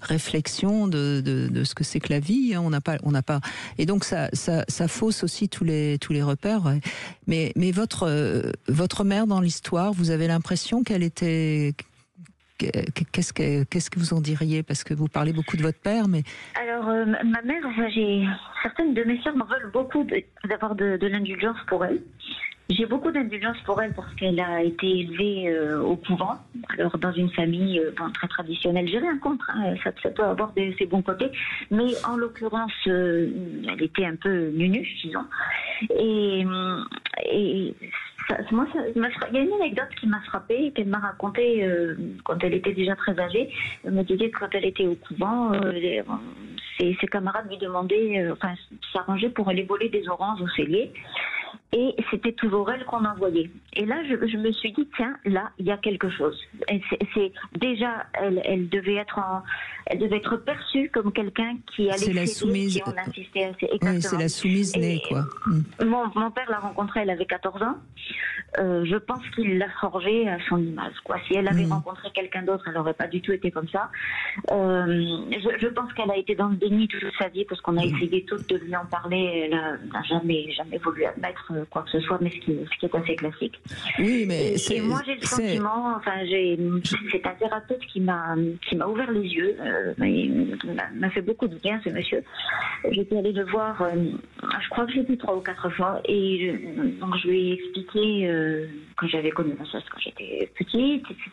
[SPEAKER 2] réflexion de ce que c'est que la vie. On n'a pas. Et donc ça fausse aussi tous les repères. Ouais. Mais votre mère dans l'histoire, vous avez l'impression qu'elle était... Qu'est-ce que vous en diriez? Parce que vous parlez beaucoup de votre père, mais... Alors,
[SPEAKER 5] ma mère, certaines de mes sœurs m'en veulent beaucoup d'avoir de l'indulgence pour elle. J'ai beaucoup d'indulgence pour elle parce qu'elle a été élevée au couvent, alors dans une famille très traditionnelle. J'ai rien contre, ça peut avoir ses bons côtés, mais en l'occurrence, elle était un peu nunuche, disons. Et il y a une anecdote qui m'a frappée, qu'elle m'a racontée quand elle était déjà très âgée. Elle me disait que quand elle était au couvent, ses camarades lui demandaient, s'arrangeaient pour aller voler des oranges au cellier. Et c'était toujours elle qu'on envoyait. Et là, je me suis dit, tiens, là, il y a quelque chose. Déjà, elle devait être perçue comme quelqu'un qui allait céder si on insistait assez.
[SPEAKER 2] Oui, c'est la soumise née, quoi.
[SPEAKER 5] Mon père l'a rencontrée, elle avait 14 ans. Je pense qu'il l'a forgée à son image, quoi. Si elle avait rencontré quelqu'un d'autre, elle n'aurait pas du tout été comme ça. Je pense qu'elle a été dans le déni toute sa vie, parce qu'on a essayé toutes de lui en parler. Elle n'a jamais voulu admettre quoi que ce soit, mais ce qui est assez classique.
[SPEAKER 2] Oui, mais
[SPEAKER 5] et moi j'ai le sentiment, c'est un thérapeute qui m'a ouvert les yeux, m'a fait beaucoup de bien, ce monsieur. J'étais allée le voir, je crois que j'ai vu 3 ou 4 fois, et donc je lui ai expliqué que j'avais connu ma sœur quand j'étais petite, etc.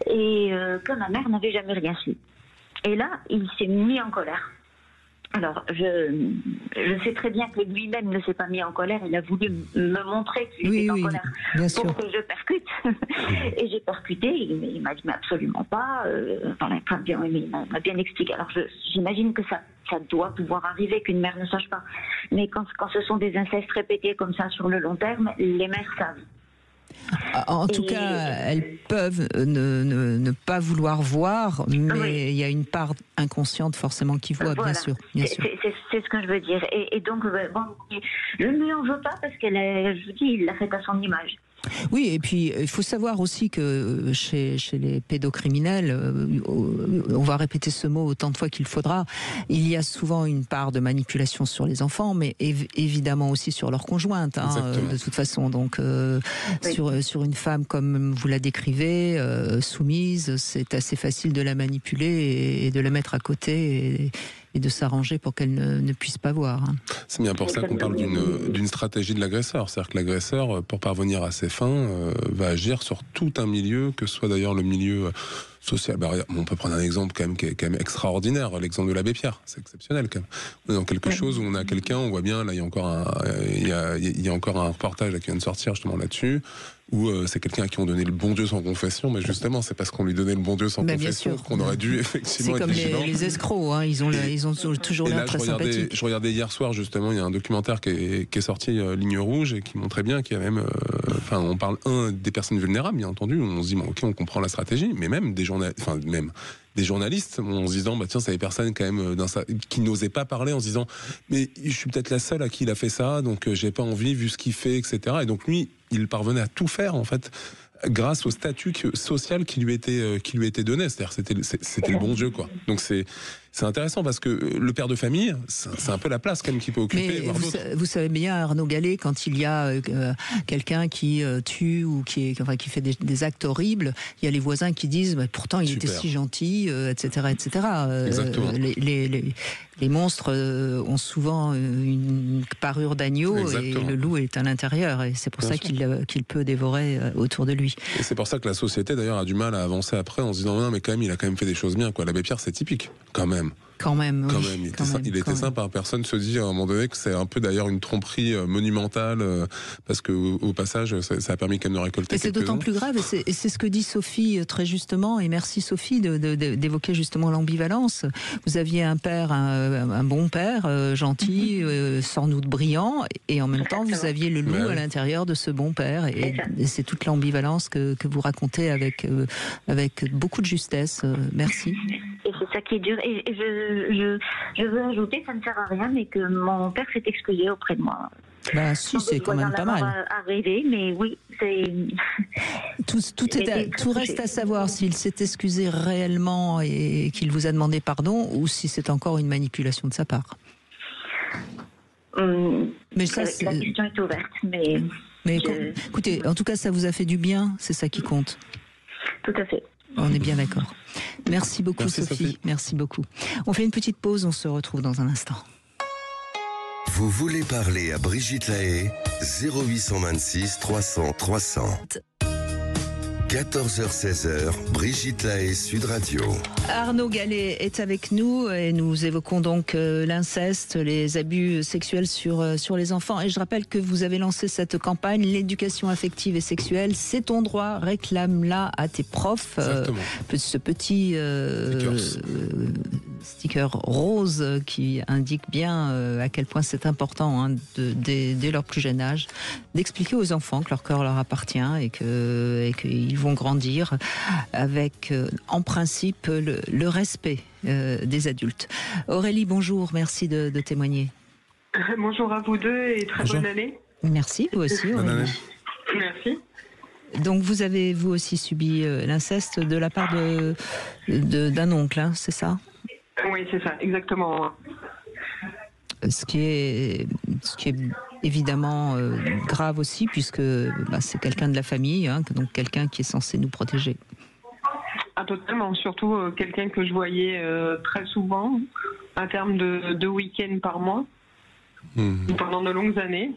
[SPEAKER 5] Et que ma mère n'avait jamais rien su. Et là, il s'est mis en colère. Alors, je sais très bien que lui-même ne s'est pas mis en colère. Il a voulu me montrer qu'il était en colère pour que je percute. Et j'ai percuté. Il m'a dit, mais absolument pas. Il m'a bien expliqué. Alors, j'imagine que ça doit pouvoir arriver qu'une mère ne sache pas. Mais quand ce sont des incestes répétés comme ça sur le long terme, les mères savent.
[SPEAKER 2] En tout cas, elles peuvent ne pas vouloir voir, mais il y a une part inconsciente forcément qui voit,
[SPEAKER 5] voilà.
[SPEAKER 2] bien sûr.
[SPEAKER 5] C'est ce que je veux dire. Et donc, je ne lui en veux pas parce je vous dis, il l'a fait à son image.
[SPEAKER 2] Oui, et puis il faut savoir aussi que chez les pédocriminels, on va répéter ce mot autant de fois qu'il faudra, il y a souvent une part de manipulation sur les enfants, mais évidemment aussi sur leur conjointe, de toute façon. Donc sur une femme comme vous la décrivez, soumise, c'est assez facile de la manipuler et de la mettre à côté et de s'arranger pour qu'elle ne puisse pas voir.
[SPEAKER 3] C'est bien pour ça qu'on parle d'une stratégie de l'agresseur. C'est-à-dire que l'agresseur, pour parvenir à ses fins, va agir sur tout un milieu, que ce soit d'ailleurs le milieu social. On peut prendre un exemple quand même qui est quand même extraordinaire, l'exemple de l'abbé Pierre. C'est exceptionnel quand même. On est dans quelque chose où on a quelqu'un, on voit bien, là il y a encore un reportage là, qui vient de sortir justement là-dessus, où c'est quelqu'un à qui on donnait le bon Dieu sans confession, mais justement c'est parce qu'on lui donnait le bon Dieu sans confession qu'on aurait dû effectivement être vigilant.
[SPEAKER 2] C'est comme les escrocs, ils ont toujours l'air très sympathiques.
[SPEAKER 3] Je regardais hier soir justement, il y a un documentaire qui est sorti, Ligne Rouge, et qui montrait bien qu'il y a même, on parle des personnes vulnérables bien entendu, on se dit ok, on comprend la stratégie, mais même des journalistes en se disant tiens, c'est des personnes quand même qui n'osaient pas parler, en se disant mais je suis peut-être la seule à qui il a fait ça, donc j'ai pas envie vu ce qu'il fait, etc. Et donc lui, il parvenait à tout faire en fait grâce au statut social qui lui était donné, c'est-à-dire c'était le bon Dieu quoi. Donc c'est intéressant parce que le père de famille, c'est un peu la place quand même qu'il peut occuper.
[SPEAKER 2] Mais vous savez bien, Arnaud Gallet, quand il y a quelqu'un qui tue ou qui fait des actes horribles, il y a les voisins qui disent pourtant il était si gentil, etc. etc.
[SPEAKER 3] Exactement.
[SPEAKER 2] Les monstres ont souvent une parure d'agneau.
[SPEAKER 3] Exactement.
[SPEAKER 2] Et le loup est à l'intérieur, et c'est pour ça qu'il peut dévorer autour de lui. Et
[SPEAKER 3] c'est pour ça que la société d'ailleurs a du mal à avancer après en se disant non mais quand même il a quand même fait des choses bien quoi. L'abbé Pierre c'est typique quand même. Il était simple, personne se dit à un moment donné que c'est un peu d'ailleurs une tromperie monumentale parce que au passage ça a permis quand même de récolter.
[SPEAKER 2] Et c'est d'autant plus grave, et c'est ce que dit Sophie très justement, et merci Sophie d'évoquer justement l'ambivalence. Vous aviez un père, un bon père, gentil, sans doute brillant, et en même temps vous aviez le loup à l'intérieur de ce bon père, et c'est toute l'ambivalence que vous racontez avec beaucoup de justesse. Merci.
[SPEAKER 5] Et c'est ça qui est dur. Et je veux ajouter, ça ne sert à rien, mais que mon père s'est excusé auprès de moi.
[SPEAKER 2] Si, c'est quand même pas mal.
[SPEAKER 5] Arrivé, mais oui, c'est.
[SPEAKER 2] Tout reste à savoir s'il s'est excusé réellement et qu'il vous a demandé pardon, ou si c'est encore une manipulation de sa part.
[SPEAKER 5] Mais ça, la question est ouverte, mais
[SPEAKER 2] écoutez, en tout cas, ça vous a fait du bien, c'est ça qui compte.
[SPEAKER 5] Tout à fait.
[SPEAKER 2] On est bien d'accord. Merci beaucoup, Sophie. Merci beaucoup. On fait une petite pause, on se retrouve dans un instant.
[SPEAKER 1] Vous voulez parler à Brigitte Lahaie, 0826 300 300. 14h-16h, Brigitte Lahaie, Sud Radio.
[SPEAKER 2] Arnaud Gallet est avec nous et nous évoquons donc l'inceste, les abus sexuels sur les enfants. Et je rappelle que vous avez lancé cette campagne, l'éducation affective et sexuelle, c'est ton droit, réclame-la à tes profs. Ce petit sticker rose qui indique bien à quel point c'est important dès leur plus jeune âge d'expliquer aux enfants que leur corps leur appartient et qu'ils vont grandir avec en principe le respect des adultes. Aurélie, bonjour, merci de témoigner.
[SPEAKER 7] Bonjour à vous deux et très bonne année.
[SPEAKER 2] Merci, vous aussi.
[SPEAKER 3] Bonne année.
[SPEAKER 7] Merci.
[SPEAKER 2] Donc vous avez vous aussi subi l'inceste de la part d'un oncle, c'est ça ?
[SPEAKER 7] Oui, c'est ça, exactement.
[SPEAKER 2] Ce qui est évidemment grave aussi, puisque c'est quelqu'un de la famille, donc quelqu'un qui est censé nous protéger.
[SPEAKER 7] Ah, totalement, surtout quelqu'un que je voyais très souvent, à terme de week-ends par mois, pendant de longues années.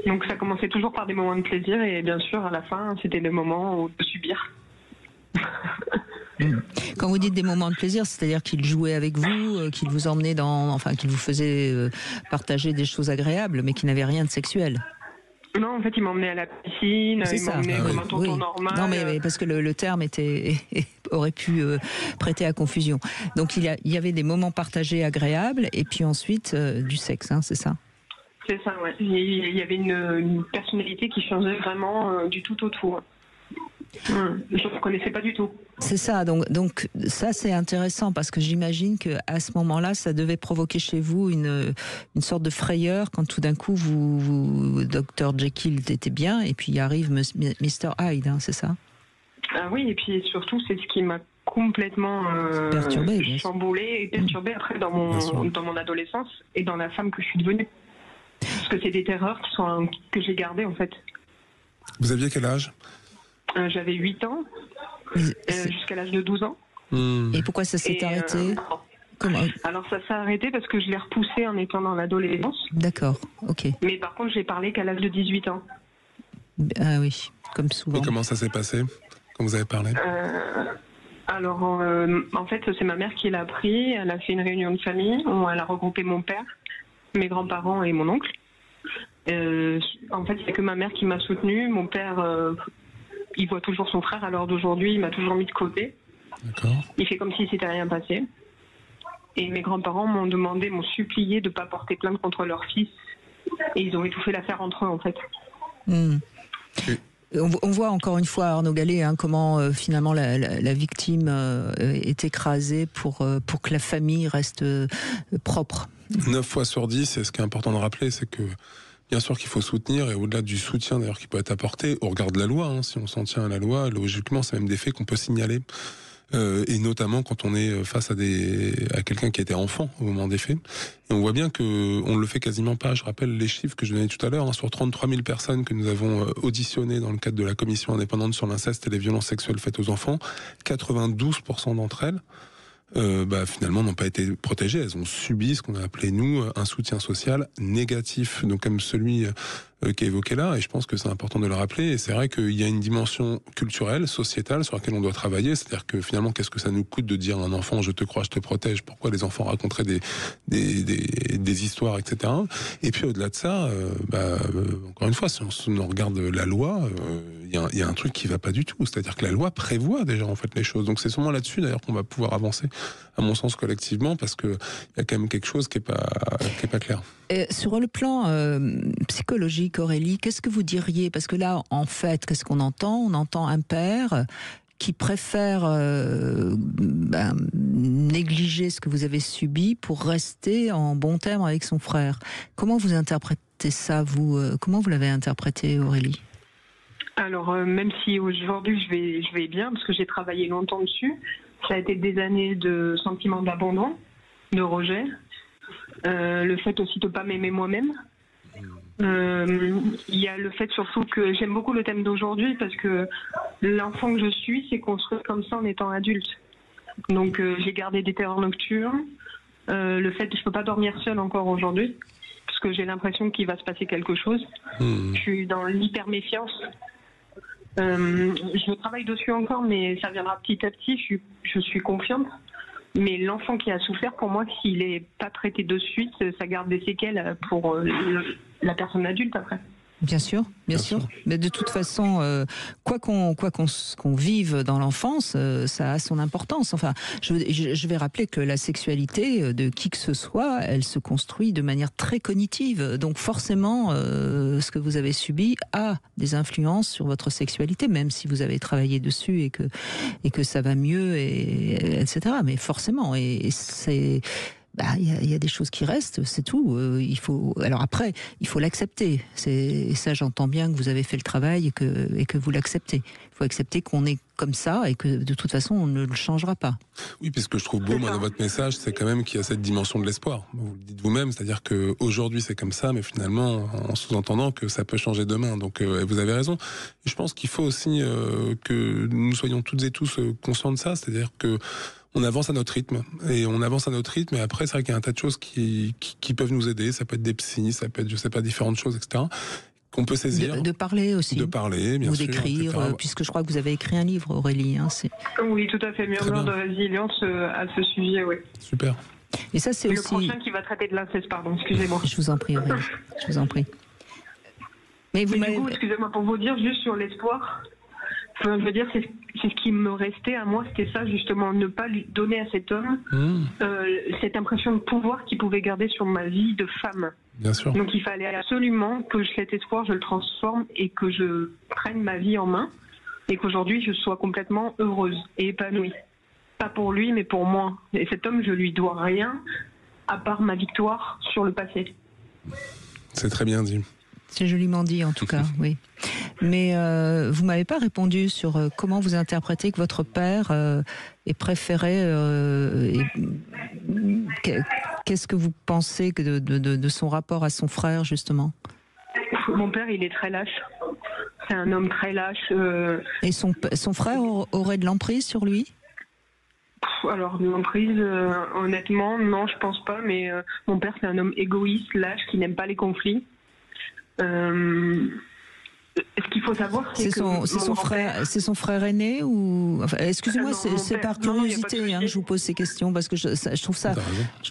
[SPEAKER 7] Donc ça commençait toujours par des moments de plaisir, et bien sûr, à la fin, c'était des moments de subir.
[SPEAKER 2] Quand vous dites des moments de plaisir, c'est-à-dire qu'il jouait avec vous, qu'il vous emmenait qu'il vous faisait partager des choses agréables, mais qui n'avaient rien de sexuel.
[SPEAKER 7] Non, en fait, il m'emmenait à la piscine, m'emmenait comme un tonton normal.
[SPEAKER 2] Non, mais parce que le terme aurait pu prêter à confusion. Donc il y avait des moments partagés agréables, et puis ensuite du sexe, c'est ça ?
[SPEAKER 7] C'est ça, ouais. Il y avait une personnalité qui changeait vraiment du tout au tout. Je ne connaissais pas du tout.
[SPEAKER 2] C'est ça, donc ça c'est intéressant parce que j'imagine qu'à ce moment-là, ça devait provoquer chez vous une sorte de frayeur quand tout d'un coup, Dr Jekyll était bien et puis arrive Mr Hyde, hein, c'est ça?
[SPEAKER 7] Ah oui, et puis surtout, c'est ce qui m'a complètement chamboulée et perturbée après dans mon adolescence et dans la femme que je suis devenue. Parce que c'est des terreurs que j'ai gardées en fait.
[SPEAKER 3] Vous aviez quel âge?
[SPEAKER 7] J'avais 8 ans, jusqu'à l'âge de 12 ans.
[SPEAKER 2] Et pourquoi ça s'est arrêté?
[SPEAKER 7] Alors ça s'est arrêté parce que je l'ai repoussé en étant dans l'adolescence.
[SPEAKER 2] D'accord, ok.
[SPEAKER 7] Mais par contre, j'ai parlé qu'à l'âge de 18 ans.
[SPEAKER 2] Ah oui, comme souvent.
[SPEAKER 3] Et comment ça s'est passé quand vous avez parlé?
[SPEAKER 7] Alors, en fait, c'est ma mère qui l'a appris. Elle a fait une réunion de famille où elle a regroupé mon père, mes grands-parents et mon oncle. En fait, c'est que ma mère qui m'a soutenue. Mon père, il voit toujours son frère à l'heure d'aujourd'hui. Il m'a toujours mis de côté.
[SPEAKER 3] D'accord.
[SPEAKER 7] Il fait comme si c'était rien passé. Et mes grands-parents m'ont supplié de ne pas porter plainte contre leur fils. Et ils ont étouffé l'affaire entre eux, en fait.
[SPEAKER 2] On voit encore une fois, Arnaud Gallet, hein, comment finalement la victime est écrasée pour que la famille reste propre.
[SPEAKER 3] 9 fois sur 10, et ce qui est important de rappeler, c'est que bien sûr qu'il faut soutenir, et au-delà du soutien d'ailleurs qui peut être apporté, au regard de la loi, hein, si on s'en tient à la loi, logiquement c'est même des faits qu'on peut signaler. Et notamment quand on est face à quelqu'un qui était enfant au moment des faits. Et on voit bien que on le fait quasiment pas. Je rappelle les chiffres que je donnais tout à l'heure, hein, sur 33 000 personnes que nous avons auditionnées dans le cadre de la commission indépendante sur l'inceste et les violences sexuelles faites aux enfants, 92% d'entre elles finalement n'ont pas été protégées. Elles ont subi ce qu'on a appelé, nous, un soutien social négatif, donc comme celui qui est évoqué là, et je pense que c'est important de le rappeler. Et c'est vrai qu'il y a une dimension culturelle, sociétale, sur laquelle on doit travailler. C'est-à-dire que finalement, qu'est-ce que ça nous coûte de dire à un enfant, je te crois, je te protège? Pourquoi les enfants raconteraient des histoires, etc. Et puis au-delà de ça, encore une fois, si on regarde la loi, il y a un truc qui va pas du tout. C'est-à-dire que la loi prévoit déjà en fait les choses. Donc c'est sûrement là-dessus d'ailleurs qu'on va pouvoir avancer, à mon sens, collectivement, parce que il y a quand même quelque chose qui est pas clair.
[SPEAKER 2] Et sur le plan psychologique, Aurélie, qu'est-ce que vous diriez? Parce que là, en fait, qu'est-ce qu'on entend? On entend un père qui préfère négliger ce que vous avez subi pour rester en bon terme avec son frère. Comment vous interprétez ça, vous? Comment vous l'avez interprété, Aurélie?
[SPEAKER 7] Alors, même si aujourd'hui je vais bien, parce que j'ai travaillé longtemps dessus, ça a été des années de sentiments d'abandon, de rejet, le fait aussi de ne pas m'aimer moi-même. Il y a le fait surtout que j'aime beaucoup le thème d'aujourd'hui parce que l'enfant que je suis s'est construit comme ça en étant adulte. Donc j'ai gardé des terreurs nocturnes, le fait que je ne peux pas dormir seule encore aujourd'hui parce que j'ai l'impression qu'il va se passer quelque chose. Je suis dans l'hyper-méfiance. Je travaille dessus encore, mais ça viendra petit à petit. Je suis confiante. Mais l'enfant qui a souffert, pour moi, s'il n'est pas traité de suite, ça garde des séquelles pour la personne adulte après.
[SPEAKER 2] Bien sûr, bien sûr. Mais de toute façon, quoi qu'on vive dans l'enfance, ça a son importance. Enfin, je vais rappeler que la sexualité de qui que ce soit, elle se construit de manière très cognitive. Donc forcément, ce que vous avez subi a des influences sur votre sexualité, même si vous avez travaillé dessus et que ça va mieux, etc. Mais forcément, et c'est... il y a des choses qui restent, c'est tout. Alors après, il faut l'accepter. Et ça, j'entends bien que vous avez fait le travail et que vous l'acceptez. Il faut accepter qu'on est comme ça et que de toute façon, on ne le changera pas.
[SPEAKER 3] Oui, puis ce que je trouve beau, moi, dans votre message, c'est quand même qu'il y a cette dimension de l'espoir. Vous le dites vous-même, c'est-à-dire qu'aujourd'hui, c'est comme ça, mais finalement, en sous-entendant que ça peut changer demain. Donc, vous avez raison. Et je pense qu'il faut aussi que nous soyons toutes et tous conscients de ça, c'est-à-dire que on avance à notre rythme, et après, c'est vrai qu'il y a un tas de choses qui peuvent nous aider. Ça peut être des psys, ça peut être, je sais pas, différentes choses, etc., qu'on peut saisir.
[SPEAKER 2] De parler aussi.
[SPEAKER 3] De parler, bien sûr.
[SPEAKER 2] Ou d'écrire, puisque je crois que vous avez écrit un livre, Aurélie.
[SPEAKER 7] Oui, tout à fait. Murmure de résilience à ce sujet, oui.
[SPEAKER 3] Super.
[SPEAKER 2] Et ça, c'est aussi...
[SPEAKER 7] Le prochain qui va traiter de l'inceste, pardon, excusez-moi.
[SPEAKER 2] Je vous en prie, Aurélie. Je vous en prie.
[SPEAKER 7] Mais du coup, excusez-moi, pour vous dire, juste sur l'espoir... Enfin, je veux dire, c'est ce qui me restait à moi, c'était ça justement, ne pas lui donner à cet homme cette impression de pouvoir qu'il pouvait garder sur ma vie de femme.
[SPEAKER 3] Bien sûr.
[SPEAKER 7] Donc il fallait absolument que cet espoir, je le transforme et que je prenne ma vie en main et qu'aujourd'hui je sois complètement heureuse et épanouie. Pas pour lui, mais pour moi. Et cet homme, je lui dois rien à part ma victoire sur le passé.
[SPEAKER 3] C'est très bien dit.
[SPEAKER 2] C'est joliment dit en tout cas, oui. Mais vous m'avez pas répondu sur comment vous interprétez que votre père est préféré. Qu'est-ce que vous pensez de son rapport à son frère, justement?
[SPEAKER 7] Mon père, il est très lâche. C'est un homme très lâche.
[SPEAKER 2] Et son frère aurait de l'emprise sur lui?
[SPEAKER 7] Alors, de l'emprise, honnêtement, non, je pense pas. Mais mon père, c'est un homme égoïste, lâche, qui n'aime pas les conflits. Ce qu'il faut savoir, c'est que
[SPEAKER 2] c'est son frère aîné ou enfin, excusez-moi, c'est par curiosité que je vous pose ces questions parce que je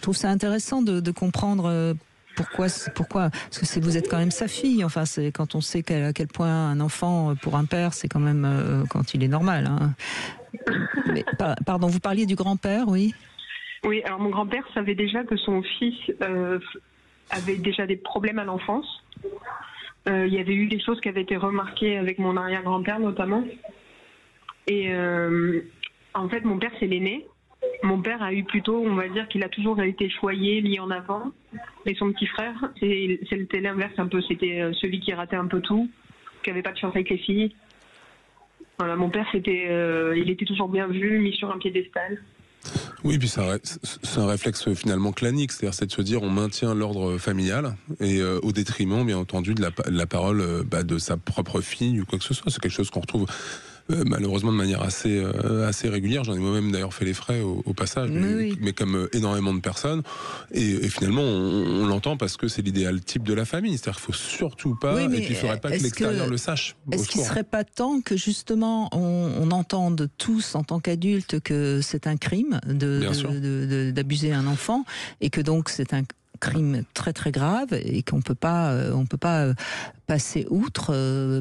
[SPEAKER 2] trouve ça intéressant de comprendre pourquoi parce que vous êtes quand même sa fille. Enfin, c'est quand on sait à quel point un enfant pour un père, c'est quand même quand il est normal. Hein. Mais, pardon, vous parliez du grand-père, oui.
[SPEAKER 7] Oui, alors mon grand-père savait déjà que son fils avait déjà des problèmes à l'enfance. Il y avait eu des choses qui avaient été remarquées avec mon arrière-grand-père notamment. Et en fait, mon père, c'est l'aîné. Mon père a eu plutôt, on va dire qu'il a toujours été choyé, mis en avant. Et son petit frère, c'était l'inverse un peu. C'était celui qui ratait un peu tout, qui n'avait pas de chance avec les filles. Voilà, mon père, il était toujours bien vu, mis sur un piédestal.
[SPEAKER 3] Oui, puis c'est un réflexe finalement clanique, c'est-à-dire c'est de se dire on maintient l'ordre familial et au détriment bien entendu de la parole de sa propre fille ou quoi que ce soit. C'est quelque chose qu'on retrouve malheureusement de manière assez régulière. J'en ai moi-même d'ailleurs fait les frais au passage, mais comme énormément de personnes. Et finalement, on l'entend parce que c'est l'idéal type de la famille. C'est-à-dire qu'il ne faut surtout pas, et puis il ne faudrait pas que l'extérieur le sache.
[SPEAKER 2] Est-ce qu'il ne serait pas temps que justement on entende tous en tant qu'adultes que c'est un crime d'abuser un enfant et que donc c'est un crime très très grave et qu'on peut pas passer outre,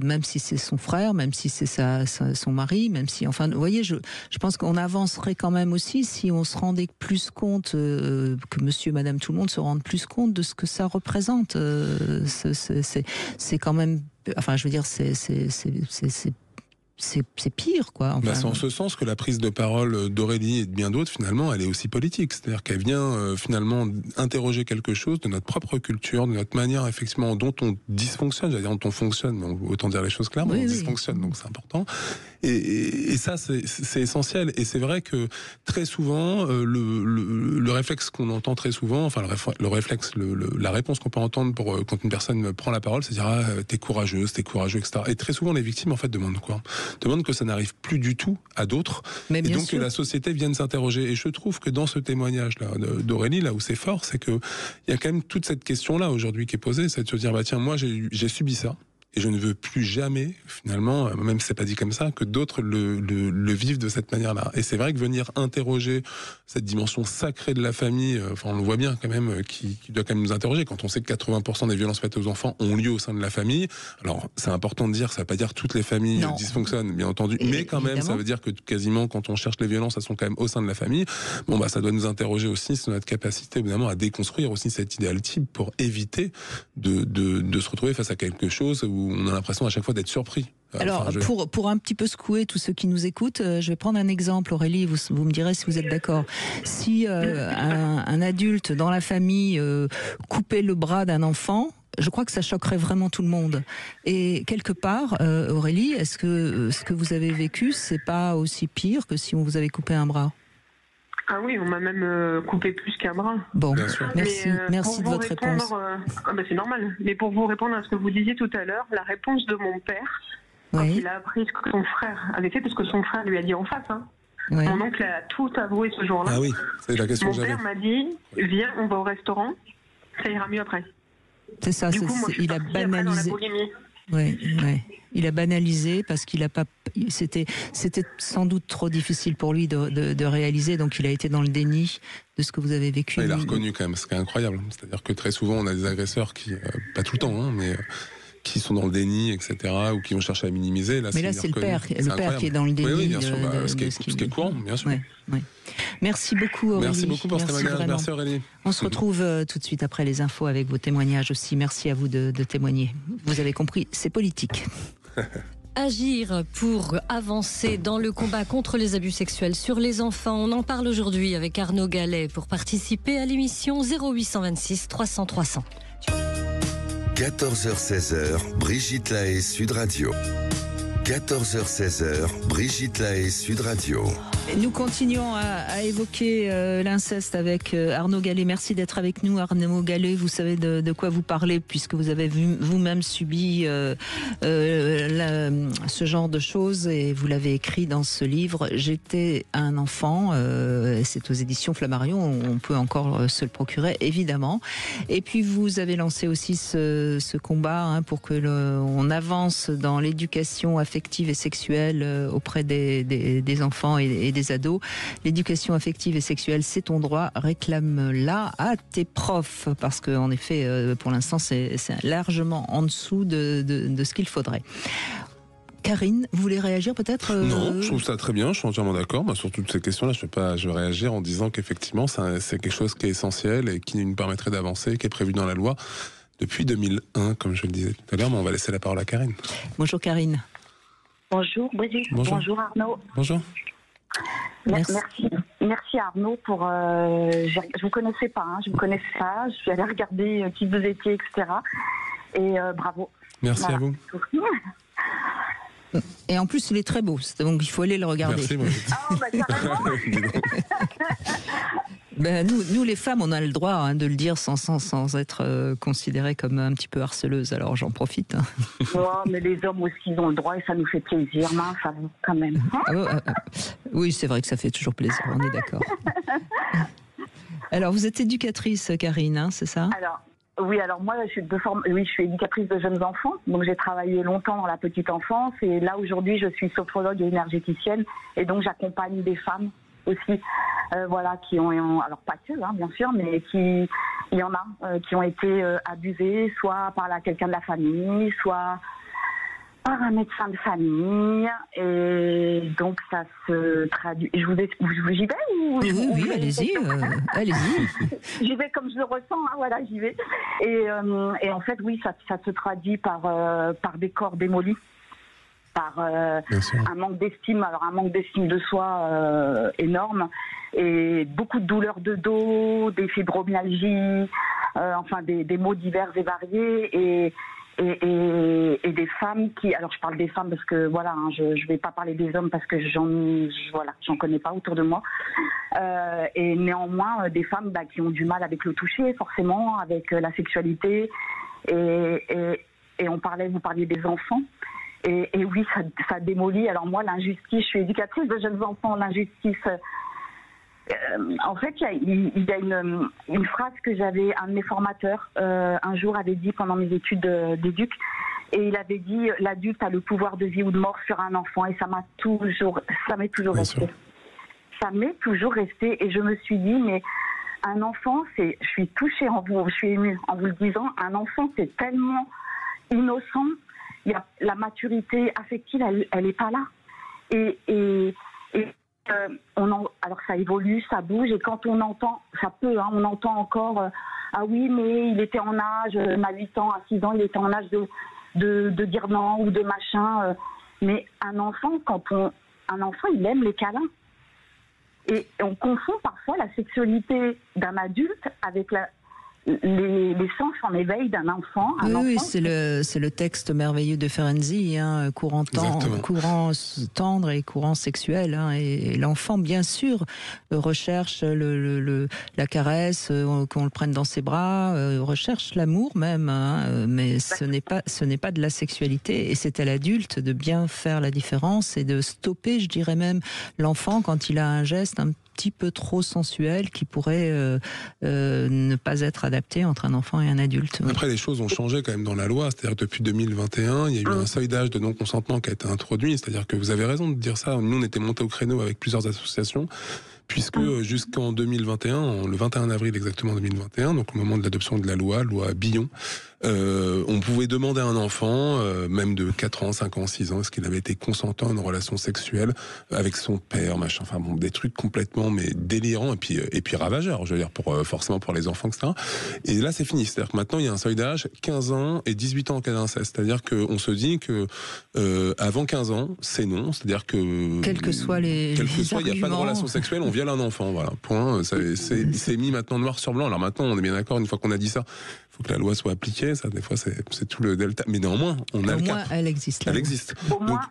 [SPEAKER 2] même si c'est son frère, même si c'est son mari, même si, enfin, vous voyez, je pense qu'on avancerait quand même aussi si on se rendait plus compte, que monsieur, madame, tout le monde se rende plus compte de ce que ça représente. C'est quand même, enfin, je veux dire, c'est pire, quoi. Enfin,
[SPEAKER 3] c'est en ce sens que la prise de parole d'Aurélie et de bien d'autres, finalement, elle est aussi politique. C'est-à-dire qu'elle vient finalement interroger quelque chose de notre propre culture, de notre manière, effectivement, dont on dysfonctionne. J'allais dire dont on fonctionne, mais autant dire les choses clairement, on dysfonctionne, donc c'est important. Et ça, c'est essentiel. Et c'est vrai que très souvent, le réflexe qu'on entend très souvent, enfin le réflexe, la réponse qu'on peut entendre quand une personne prend la parole, c'est de dire ah, t'es courageuse, t'es courageux, etc. Et très souvent, les victimes en fait demandent quoi? Demandent que ça n'arrive plus du tout à d'autres, et donc que la société vienne s'interroger. Et je trouve que dans ce témoignage-là d'Aurélie, là où c'est fort, c'est que il y a quand même toute cette question-là aujourd'hui qui est posée, c'est de se dire bah tiens, moi j'ai subi ça. Et je ne veux plus jamais, finalement, même si c'est pas dit comme ça, que d'autres le vivent de cette manière-là. Et c'est vrai que venir interroger cette dimension sacrée de la famille, enfin on le voit bien quand même, qui doit quand même nous interroger. Quand on sait que 80% des violences faites aux enfants ont lieu au sein de la famille, alors c'est important de dire, ça ne veut pas dire que toutes les familles dysfonctionnent, bien entendu, mais quand même, ça veut dire que quasiment quand on cherche les violences, elles sont quand même au sein de la famille. Bon bah ça doit nous interroger aussi sur notre capacité, évidemment, à déconstruire aussi cet idéal type pour éviter de se retrouver face à quelque chose où on a l'impression à chaque fois d'être surpris.
[SPEAKER 2] Alors, pour un petit peu secouer tous ceux qui nous écoutent, je vais prendre un exemple, Aurélie, vous me direz si vous êtes d'accord. Si un adulte dans la famille coupait le bras d'un enfant, je crois que ça choquerait vraiment tout le monde. Et quelque part, Aurélie, est-ce que ce que vous avez vécu, c'est pas aussi pire que si on vous avait coupé un bras?
[SPEAKER 7] Ah oui, on m'a même coupé plus qu'un bras.
[SPEAKER 2] Bon, merci de votre réponse.
[SPEAKER 7] C'est normal. Mais pour vous répondre à ce que vous disiez tout à l'heure, la réponse de mon père, quand il a appris ce que son frère avait fait, parce que son frère lui a dit en face, mon oncle a tout avoué ce jour-là.
[SPEAKER 3] Ah oui, c'est la question.
[SPEAKER 7] Mon père m'a dit, viens, on va au restaurant, ça ira mieux après.
[SPEAKER 2] C'est ça,
[SPEAKER 7] du coup, moi,
[SPEAKER 2] il a banalisé. Ouais. Il a banalisé parce qu'il a pas. C'était sans doute trop difficile pour lui de réaliser, donc il a été dans le déni de ce que vous avez vécu.
[SPEAKER 3] Il a reconnu quand même, ce qui est incroyable. C'est-à-dire que très souvent, on a des agresseurs qui, pas tout le temps, mais qui sont dans le déni, etc., ou qui vont chercher à minimiser. Là,
[SPEAKER 2] mais là, c'est le père qui est dans le déni.
[SPEAKER 3] Oui, bien sûr, ce qui est courant, bien sûr.
[SPEAKER 2] Oui. Merci beaucoup, Aurélie.
[SPEAKER 3] Merci beaucoup pour ce témoignage. Merci, Aurélie.
[SPEAKER 2] On se retrouve tout de suite après les infos avec vos témoignages aussi. Merci à vous de témoigner. Vous avez compris, c'est politique.
[SPEAKER 4] agir pour avancer dans le combat contre les abus sexuels sur les enfants? On en parle aujourd'hui avec Arnaud Gallet. Pour participer à l'émission, 0826 300 300.
[SPEAKER 1] 14h-16h, Brigitte Lahaie, Sud Radio. 14h-16h, Brigitte Lahaie, Sud Radio.
[SPEAKER 2] Nous continuons à évoquer l'inceste avec Arnaud Gallet. Merci d'être avec nous, Arnaud Gallet. Vous savez de quoi vous parlez puisque vous avez vous-même subi ce genre de choses et vous l'avez écrit dans ce livre. J'étais un enfant. C'est aux éditions Flammarion. On peut encore se le procurer, évidemment. Et puis vous avez lancé aussi ce combat pour que on avance dans l'éducation affective et sexuelle auprès des enfants et des ados. L'éducation affective et sexuelle, c'est ton droit, réclame-la à tes profs, parce qu'en effet, pour l'instant, c'est largement en dessous de ce qu'il faudrait. Karine, vous voulez réagir peut-être
[SPEAKER 3] Non, je trouve ça très bien, je suis entièrement d'accord. Sur toutes ces questions-là, je vais réagir en disant qu'effectivement, c'est quelque chose qui est essentiel et qui nous permettrait d'avancer, qui est prévu dans la loi depuis 2001, comme je le disais tout à l'heure, mais on va laisser la parole à Karine.
[SPEAKER 2] Bonjour Karine.
[SPEAKER 6] Bonjour Brigitte. Bonjour Arnaud.
[SPEAKER 3] Bonjour.
[SPEAKER 6] Merci Arnaud pour. Je vous connaissais pas, je vous connaissais pas. Je suis allée regarder qui vous étiez, etc. Et bravo.
[SPEAKER 3] Merci à vous.
[SPEAKER 2] Et en plus, il est très beau, donc il faut aller le regarder.
[SPEAKER 3] Merci, moi.
[SPEAKER 2] Nous, les femmes, on a le droit de le dire sans être considérées comme un petit peu harceleuses. Alors j'en profite.
[SPEAKER 6] Mais les hommes aussi, ils ont le droit et ça nous fait plaisir, quand même.
[SPEAKER 2] Oui, c'est vrai que ça fait toujours plaisir, on est d'accord. Alors, vous êtes éducatrice, Karine, c'est ça ?
[SPEAKER 6] Alors moi, je suis éducatrice de jeunes enfants. Donc j'ai travaillé longtemps dans la petite enfance et là aujourd'hui, je suis sophrologue et énergéticienne et donc j'accompagne des femmes aussi, qui ont, alors pas que, bien sûr, mais il y en a qui ont été abusées, soit par quelqu'un de la famille, soit par un médecin de famille, et donc ça se traduit. J'y vais ou
[SPEAKER 2] Oui, allez-y.
[SPEAKER 6] J'y vais comme je le ressens, j'y vais. Et en fait, oui, ça se traduit par des corps démolis, par un manque d'estime, de soi énorme, et beaucoup de douleurs de dos, des fibromyalgies, des maux divers et variés, et des femmes qui, alors je parle des femmes parce que je vais pas parler des hommes parce que j'en connais pas autour de moi, et néanmoins des femmes qui ont du mal avec le toucher, forcément, avec la sexualité, et vous parliez des enfants. Et oui, ça démolit. Alors moi, l'injustice, je suis éducatrice de jeunes enfants, l'injustice. En fait, il y a une phrase que j'avais, un de mes formateurs un jour avait dit pendant mes études d'éduc, et il avait dit l'adulte a le pouvoir de vie ou de mort sur un enfant, et ça m'est toujours resté. Ça m'est toujours resté, et je me suis dit, mais un enfant, je suis touchée je suis émue en vous le disant, un enfant c'est tellement innocent. La maturité affective, elle est pas là. Alors ça évolue, ça bouge, et quand on entend, on entend encore, ah oui, mais il était en âge, à 8 ans, à 6 ans, il était en âge de dire non ou de machin. Mais un enfant, il aime les câlins. Et on confond parfois la sexualité d'un adulte avec les sens en éveil d'un enfant.
[SPEAKER 2] Oui, c'est le texte merveilleux de Ferenczi, courant tendre et courant sexuel. Et l'enfant, bien sûr, recherche la caresse, qu'on le prenne dans ses bras, recherche l'amour même, mais ce n'est pas de la sexualité. Et c'est à l'adulte de bien faire la différence et de stopper, je dirais même, l'enfant quand il a un geste un petit peu trop sensuel qui pourrait ne pas être adapté entre un enfant et un adulte.
[SPEAKER 3] Après, les choses ont changé quand même dans la loi, c'est-à-dire que depuis 2021, il y a eu un seuil d'âge de non-consentement qui a été introduit, c'est-à-dire que vous avez raison de dire ça, nous on était montés au créneau avec plusieurs associations, puisque jusqu'en 2021, le 21 avril exactement 2021, donc au moment de l'adoption de la loi Billon, On pouvait demander à un enfant, même de 4 ans, 5 ans, 6 ans, est-ce qu'il avait été consentant à une relation sexuelle avec son père, machin, enfin bon, des trucs complètement mais délirants et puis ravageurs, je veux dire, forcément pour les enfants, etc. Et là, c'est fini. C'est-à-dire que maintenant, il y a un seuil d'âge, 15 ans et 18 ans en cas d'inceste. C'est-à-dire qu'on se dit que avant 15 ans, c'est non. C'est-à-dire que
[SPEAKER 2] quels que soient il
[SPEAKER 3] n'y a pas de relation sexuelle, on viole un enfant. Voilà, point. C'est mis maintenant noir sur blanc. Alors maintenant, on est bien d'accord, une fois qu'on a dit ça, il faut que la loi soit appliquée. Ça, des fois, c'est tout le delta. Mais néanmoins, on a le cas.
[SPEAKER 2] Elle existe.
[SPEAKER 3] Elle existe.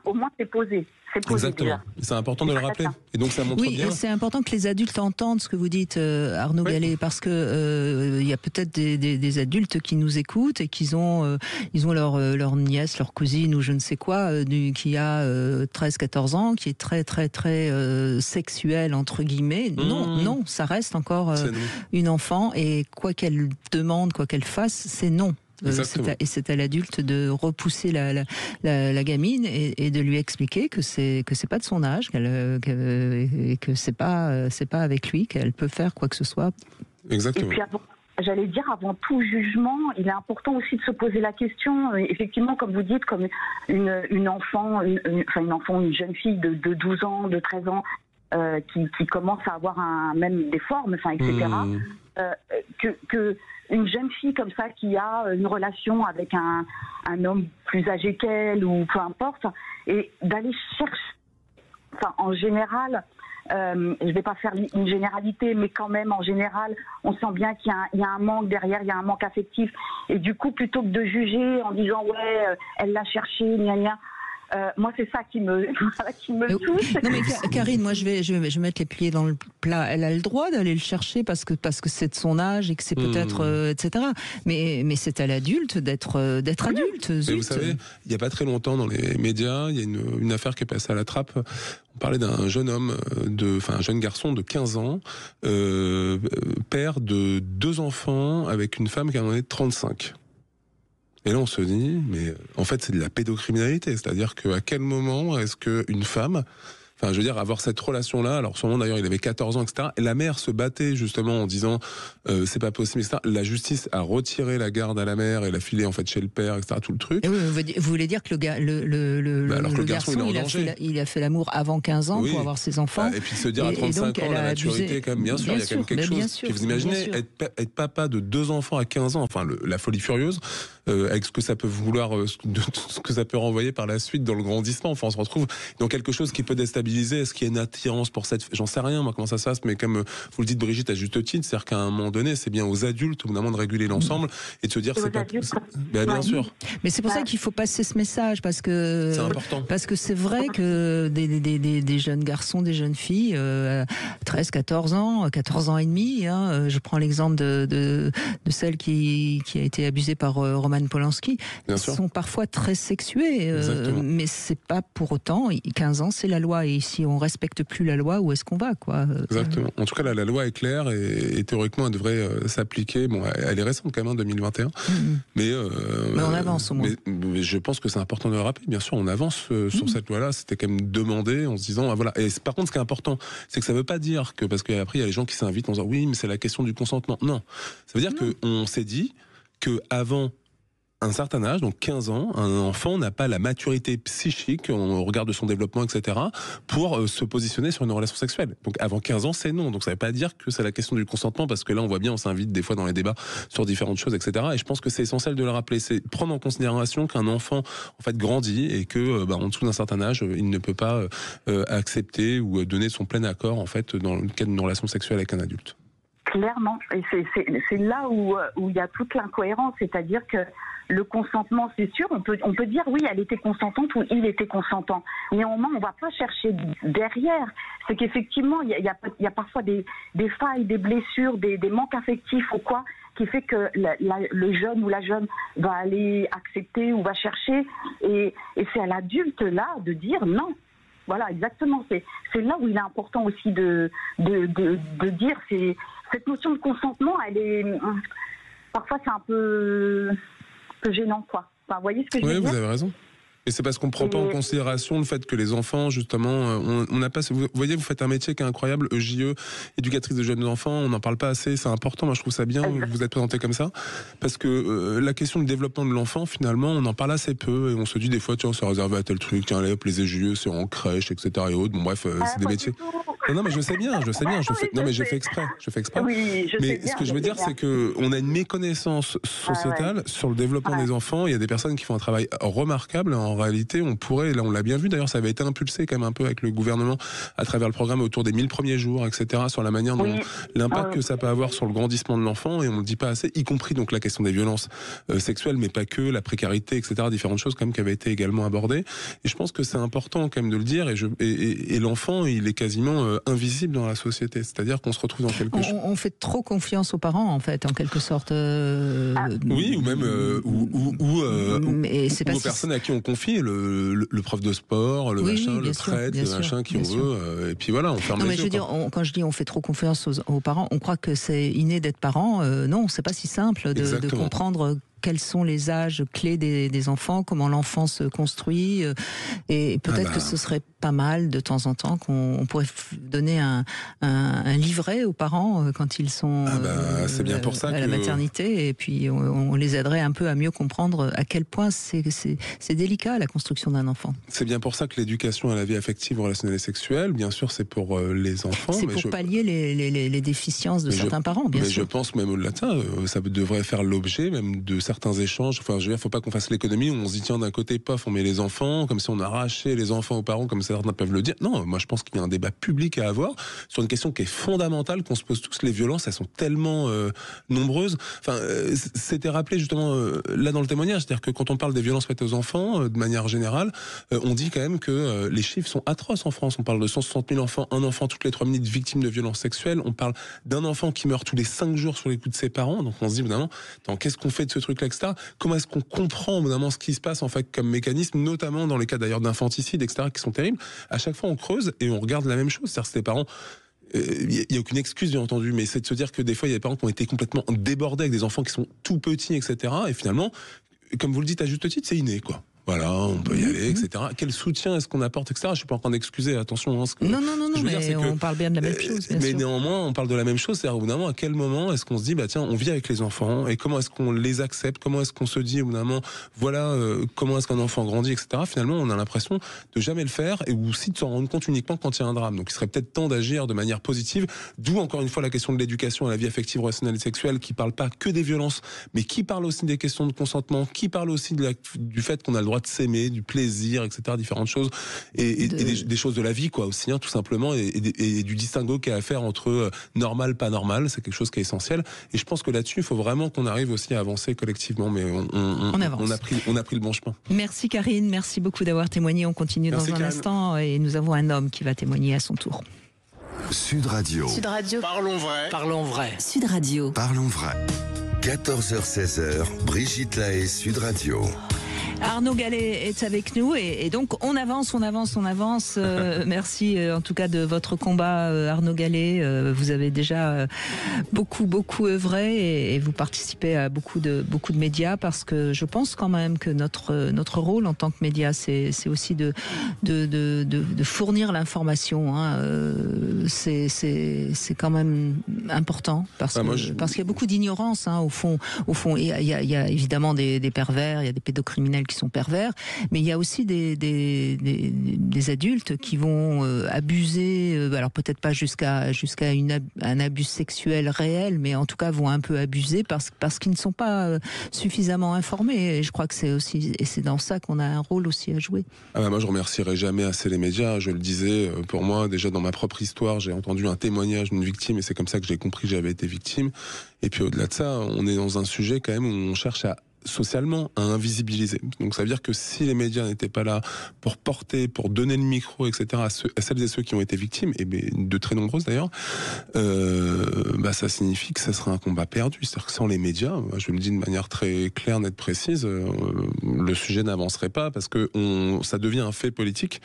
[SPEAKER 6] Au moins, c'est posé.
[SPEAKER 3] Exactement. C'est important de le rappeler. Et donc, ça montre bien.
[SPEAKER 2] Oui, c'est important que les adultes entendent ce que vous dites, Arnaud Gallet, parce que il y a peut-être des adultes qui nous écoutent et ils ont leur nièce, leur cousine ou je ne sais quoi, qui a 13-14 ans, qui est très, très, très sexuelle, entre guillemets. Non, ça reste encore une enfant et quoi qu'elle demande, quoi qu'elle fasse, c'est non. C'est à l'adulte de repousser la gamine et de lui expliquer que c'est pas de son âge, et que c'est pas avec lui qu'elle peut faire quoi que ce soit.
[SPEAKER 3] Exactement.
[SPEAKER 6] Et puis j'allais dire, avant tout jugement, il est important aussi de se poser la question, effectivement, comme vous dites, comme une enfant, une jeune fille de 12 ans, de 13 ans, qui commence à avoir même des formes, etc. Que une jeune fille comme ça qui a une relation avec un homme plus âgé qu'elle ou peu importe, et d'aller chercher, en général, je ne vais pas faire une généralité, mais quand même en général, on sent bien qu'il y a un manque derrière, il y a un manque affectif, et du coup, plutôt que de juger en disant elle l'a cherché, gna gna. Moi, c'est ça qui me touche.
[SPEAKER 2] Non, mais Karine, moi, je vais mettre les pieds dans le plat. Elle a le droit d'aller le chercher parce que c'est de son âge et que c'est peut-être, etc. Mais c'est à l'adulte d'être adulte.
[SPEAKER 3] Mais vous savez, il n'y a pas très longtemps dans les médias, il y a une affaire qui est passée à la trappe. On parlait d'un jeune homme, un jeune garçon de 15 ans, père de 2 enfants avec une femme qui en est 35. Et là, on se dit, mais en fait, c'est de la pédocriminalité. C'est-à-dire qu'à quel moment est-ce qu'une femme, je veux dire, avoir cette relation-là, alors sûrement d'ailleurs, il avait 14 ans, etc. Et la mère se battait justement en disant, c'est pas possible, etc. La justice a retiré la garde à la mère et l'a filé en fait chez le père, etc. Tout le truc.
[SPEAKER 2] Et vous voulez dire que le garçon, il a fait l'amour avant 15 ans pour avoir ses enfants.
[SPEAKER 3] Et puis se dire à 35 ans, la maturité, quand même, bien sûr, il y a quand même quelque chose. Puis vous imaginez être papa de 2 enfants à 15 ans, la folie furieuse, avec ce que ça peut ce que ça peut renvoyer par la suite dans le grandissement. Enfin, on se retrouve dans quelque chose qui peut déstabiliser. Est-ce qu'il y a une attirance pour cette... J'en sais rien, moi, comment ça se passe, mais comme vous le dites, Brigitte, à juste titre, c'est-à-dire qu'à un moment donné, c'est bien aux adultes, évidemment, de réguler l'ensemble et de se dire... Bien sûr.
[SPEAKER 2] Mais c'est pour ça qu'il faut passer ce message, parce que...
[SPEAKER 3] C'est important.
[SPEAKER 2] Parce que c'est vrai que des jeunes garçons, des jeunes filles, 13, 14 ans, 14 ans et demi, je prends l'exemple de celle qui a été abusée par Roman Polanski, sont parfois très sexués, mais c'est pas pour autant, 15 ans, c'est la loi, et si on respecte plus la loi, où est-ce qu'on va, quoi?
[SPEAKER 3] Exactement. En tout cas, là, la loi est claire et théoriquement, elle devrait s'appliquer. Bon, elle est récente quand même, 2021. Mais
[SPEAKER 2] on avance au moins.
[SPEAKER 3] Mais je pense que c'est important de le rappeler. Bien sûr, on avance sur cette loi-là. C'était quand même demandé en se disant, voilà. Et par contre, ce qui est important, c'est que ça ne veut pas dire que, parce qu'après, il y a les gens qui s'invitent en disant, oui, mais c'est la question du consentement. Non. Ça veut dire qu'on s'est dit qu'avant un certain âge, donc 15 ans, un enfant n'a pas la maturité psychique, on regarde son développement, etc., pour se positionner sur une relation sexuelle. Donc avant 15 ans, c'est non. Donc ça ne veut pas dire que c'est la question du consentement, parce que là, on voit bien, on s'invite des fois dans les débats sur différentes choses, etc. Et je pense que c'est essentiel de le rappeler. C'est prendre en considération qu'un enfant, en fait, grandit et que, en dessous d'un certain âge, il ne peut pas accepter ou donner son plein accord, en fait, dans le cadre d'une relation sexuelle avec un adulte.
[SPEAKER 6] Clairement, et c'est là où il y a toute l'incohérence, c'est-à-dire que le consentement, c'est sûr, on peut dire oui, elle était consentante ou il était consentant. Néanmoins, on ne va pas chercher derrière. C'est qu'effectivement, il y a parfois des failles, des blessures, des manques affectifs ou quoi, qui fait que le jeune ou la jeune va aller accepter ou va chercher, et c'est à l'adulte là de dire non. Voilà, exactement. C'est là où il est important aussi de dire, cette notion de consentement, elle est parfois c'est un peu gênant, quoi. Enfin, vous voyez ce que je veux dire ?
[SPEAKER 3] Oui, vous avez raison. Et c'est parce qu'on prend pas en considération le fait que les enfants, justement, on n'a pas. Vous voyez, vous faites un métier qui est incroyable, EJE, éducatrice de jeunes enfants. On n'en parle pas assez. C'est important. Moi, je trouve ça bien. Vous êtes présenté comme ça, parce que la question du développement de l'enfant, finalement, on en parle assez peu et on se dit des fois, tiens, c'est réservé à tel truc. Tiens, allez, hop, les EJE, c'est en crèche, etc. et autres. Bon, bref, c'est des métiers. Non, mais je sais bien. Non, mais je fais exprès.
[SPEAKER 6] Oui,
[SPEAKER 3] mais ce que je veux dire, c'est que on a une méconnaissance sociétale sur le développement des enfants. Il y a des personnes qui font un travail remarquable. En réalité, on pourrait, là on l'a bien vu d'ailleurs, ça avait été impulsé quand même un peu avec le gouvernement à travers le programme autour des 1000 premiers jours, etc., sur la manière dont l'impact que ça peut avoir sur le grandissement de l'enfant, et on ne le dit pas assez, y compris donc la question des violences sexuelles, mais pas que, la précarité, etc., différentes choses quand même qui avaient été également abordées. Et je pense que c'est important quand même de le dire, et l'enfant, il est quasiment invisible dans la société, c'est-à-dire qu'on se retrouve dans quelque chose.
[SPEAKER 2] On fait trop confiance aux parents, en fait, en quelque sorte.
[SPEAKER 3] Oui, ou même
[SPEAKER 2] mais c'est pas
[SPEAKER 3] aux personnes à qui on confie le prof de sport, le machin, le prêtre, le machin qui on veut, et puis voilà, on ferme les yeux.
[SPEAKER 2] Mais je veux dire, quand je dis on fait trop confiance aux parents, on croit que c'est inné d'être parent. Non, c'est pas si simple de comprendre quels sont les âges clés des enfants, comment l'enfant se construit, et peut-être que ce serait pas mal de temps en temps qu'on pourrait donner un livret aux parents quand ils sont
[SPEAKER 3] c'est bien pour ça
[SPEAKER 2] à la maternité, et puis on les aiderait un peu à mieux comprendre à quel point c'est délicat la construction d'un enfant.
[SPEAKER 3] C'est bien pour ça que l'éducation à la vie affective, relationnelle et sexuelle, bien sûr, c'est pour les enfants.
[SPEAKER 2] C'est pour pallier les déficiences de certains parents, bien sûr.
[SPEAKER 3] Mais je pense même au-delà de ça, ça devrait faire l'objet même de certains échanges. Enfin, je veux dire, faut pas qu'on fasse l'économie où on se dit tiens, d'un côté, pof, on met les enfants, comme si on arrachait les enfants aux parents, comme certains peuvent le dire. Non, moi je pense qu'il y a un débat public à avoir sur une question qui est fondamentale, qu'on se pose tous. Les violences, elles sont tellement nombreuses. Enfin, c'était rappelé justement là dans le témoignage, c'est-à-dire que quand on parle des violences faites aux enfants, de manière générale, on dit quand même que les chiffres sont atroces en France. On parle de 160 000 enfants, un enfant toutes les 3 minutes victime de violences sexuelles. On parle d'un enfant qui meurt tous les 5 jours sur les coups de ses parents. Donc on se dit évidemment, qu'est-ce qu'on fait de ce truc-là, etc. Comment est-ce qu'on comprend évidemment ce qui se passe en fait comme mécanisme, notamment dans les cas d'ailleurs d'infanticide, etc., qui sont terribles. À chaque fois on creuse et on regarde la même chose. C'est-à-dire que ces parents, il n'y a aucune excuse bien entendu, mais c'est de se dire que des fois il y a des parents qui ont été complètement débordés avec des enfants qui sont tout petits, etc. Et finalement, comme vous le dites à juste titre, c'est inné, quoi. Voilà, on peut y aller, etc. Quel soutien est-ce qu'on apporte, etc. Je suis pas en train d'excuser, attention. Hein,
[SPEAKER 2] non, mais on parle bien de la même chose, bien
[SPEAKER 3] mais
[SPEAKER 2] sûr.
[SPEAKER 3] Néanmoins, on parle de la même chose. C'est-à-dire, au bout d'un moment, à quel moment est-ce qu'on se dit, bah tiens, on vit avec les enfants, et comment est-ce qu'on les accepte, comment est-ce qu'on se dit, au bout d'un moment, voilà, comment est-ce qu'un enfant grandit, etc. Finalement, on a l'impression de jamais le faire, et aussi de s'en rendre compte uniquement quand il y a un drame. Donc, il serait peut-être temps d'agir de manière positive. D'où, encore une fois, la question de l'éducation à la vie affective, relationnelle et sexuelle, qui parle pas que des violences, mais qui parle aussi des questions de consentement, qui parle aussi du fait qu'on a le droit de s'aimer, du plaisir, etc., différentes choses, et des choses de la vie, quoi, aussi, hein, tout simplement, et du distinguo qu'il y a à faire entre normal, pas normal, c'est quelque chose qui est essentiel, et je pense que là-dessus, il faut vraiment qu'on arrive aussi à avancer collectivement, mais on a pris le bon chemin.
[SPEAKER 2] Merci Karine, merci beaucoup d'avoir témoigné, on continue dans un instant, et nous avons un homme qui va témoigner à son tour.
[SPEAKER 1] Sud Radio.
[SPEAKER 8] Sud Radio.
[SPEAKER 9] Parlons vrai.
[SPEAKER 8] Parlons vrai.
[SPEAKER 2] Sud Radio.
[SPEAKER 1] Parlons vrai. 14h-16h, Brigitte Lahaie, Sud Radio.
[SPEAKER 2] Arnaud Gallet est avec nous et donc on avance. Merci en tout cas de votre combat, Arnaud Gallet. Vous avez déjà beaucoup œuvré et vous participez à beaucoup de médias, parce que je pense quand même que notre rôle en tant que média, c'est aussi de fournir l'information. Hein. C'est quand même important parce qu'il y a beaucoup d'ignorance. Hein, au fond, il y a évidemment des pervers, il y a des pédocriminels qui sont pervers, mais il y a aussi des adultes qui vont abuser, alors peut-être pas jusqu'à un abus sexuel réel, mais en tout cas vont un peu abuser parce qu'ils ne sont pas suffisamment informés. Et je crois que c'est dans ça qu'on a un rôle aussi à jouer.
[SPEAKER 3] Moi, je remercierai jamais assez les médias. Je le disais, pour moi, déjà dans ma propre histoire, j'ai entendu un témoignage d'une victime, et c'est comme ça que j'ai compris que j'avais été victime. Et puis au-delà de ça, on est dans un sujet quand même où on cherche socialement à invisibiliser. Donc ça veut dire que si les médias n'étaient pas là pour porter, pour donner le micro, etc. à celles et ceux qui ont été victimes, et de très nombreuses d'ailleurs, ça signifie que ça serait un combat perdu. C'est-à-dire que sans les médias, je le dis de manière très claire, nette, précise, le sujet n'avancerait pas, parce que ça devient un fait politique,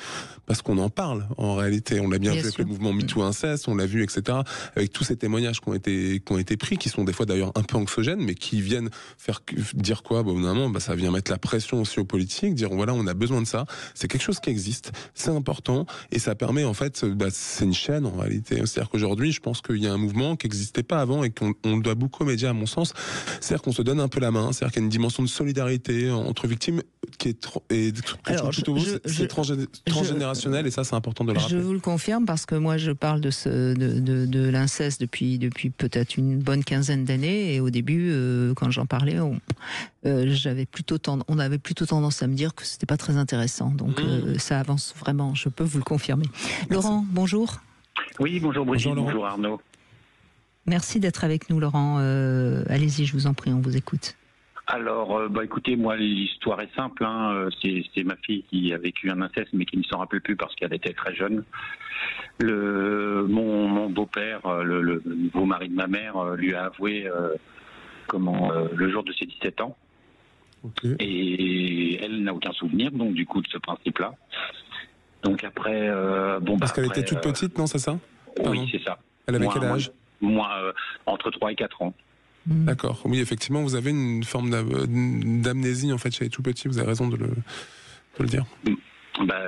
[SPEAKER 3] parce qu'on en parle en réalité. On l'a bien vu avec le mouvement MeToo Inceste, on l'a vu, etc. Avec tous ces témoignages qui ont été pris, qui sont des fois d'ailleurs un peu anxiogènes, mais qui viennent dire quoi, au bout d'un moment, ça vient mettre la pression aussi aux politiques, dire voilà, on a besoin de ça. C'est quelque chose qui existe, c'est important, et ça permet en fait, c'est une chaîne en réalité. C'est-à-dire qu'aujourd'hui, je pense qu'il y a un mouvement qui n'existait pas avant et qu'on doit beaucoup aux médias, à mon sens. C'est-à-dire qu'on se donne un peu la main, c'est-à-dire qu'il y a une dimension de solidarité entre victimes qui est transgénérationnelle, et ça, c'est important de le rappeler.
[SPEAKER 2] Je vous le confirme parce que moi, je parle de l'inceste depuis peut-être une bonne quinzaine d'années, et au début, quand j'en parlais, on avait plutôt tendance à me dire que c'était pas très intéressant. Donc ça avance vraiment, je peux vous le confirmer. Merci. Laurent, bonjour.
[SPEAKER 8] Oui, bonjour Brigitte, bonjour Arnaud.
[SPEAKER 2] Merci d'être avec nous, Laurent. Allez-y, je vous en prie, on vous écoute.
[SPEAKER 8] Alors, écoutez, moi, l'histoire est simple. C'est ma fille qui a vécu un inceste, mais qui ne s'en rappelle plus parce qu'elle était très jeune. Mon beau-père, le nouveau mari de ma mère, lui a avoué le jour de ses 17 ans. Okay. Et elle n'a aucun souvenir, donc du coup, de ce principe-là. Donc après,
[SPEAKER 3] parce qu'elle était toute petite, non, c'est ça?
[SPEAKER 8] Oui, c'est ça.
[SPEAKER 3] Elle avait quel âge?
[SPEAKER 8] Moi, entre 3 et 4 ans.
[SPEAKER 3] D'accord. Oui, effectivement, vous avez une forme d'amnésie, en fait, chez les tout petits. Vous avez raison de le dire.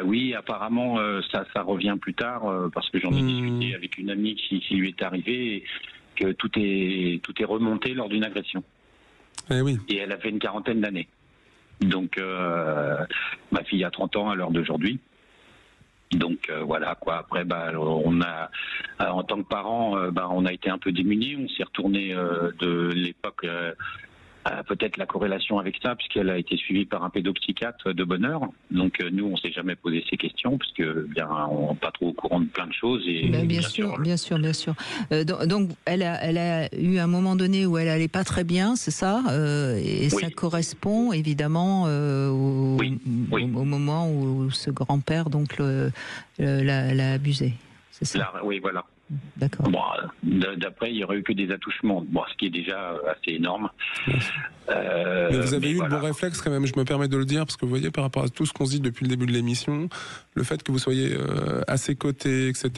[SPEAKER 8] Oui, apparemment, ça revient plus tard, parce que j'en ai discuté avec une amie qui lui est arrivée, et que tout est remonté lors d'une agression.
[SPEAKER 3] Eh oui.
[SPEAKER 8] Et elle avait une quarantaine d'années. Donc, ma fille a 30 ans à l'heure d'aujourd'hui. Donc voilà quoi. Après on a en tant que parents on a été un peu démunis. On s'est retourné de l'époque peut-être la corrélation avec ça, puisqu'elle a été suivie par un pédopsychiatre de bonne heure. Donc nous on s'est jamais posé ces questions, parce que on n'est pas trop au courant de plein de choses. Et
[SPEAKER 2] bien sûr. Donc elle a eu un moment donné où elle allait pas très bien, c'est ça, et oui. Ça correspond évidemment au moment où ce grand-père donc l'a abusé. C'est ça.
[SPEAKER 8] Oui, voilà.
[SPEAKER 2] D'accord.
[SPEAKER 8] D'après, il n'y aurait eu que des attouchements, ce qui est déjà assez énorme.
[SPEAKER 3] Mais vous avez eu le bon réflexe quand même, je me permets de le dire, parce que vous voyez, par rapport à tout ce qu'on se dit depuis le début de l'émission, le fait que vous soyez à ses côtés, etc.,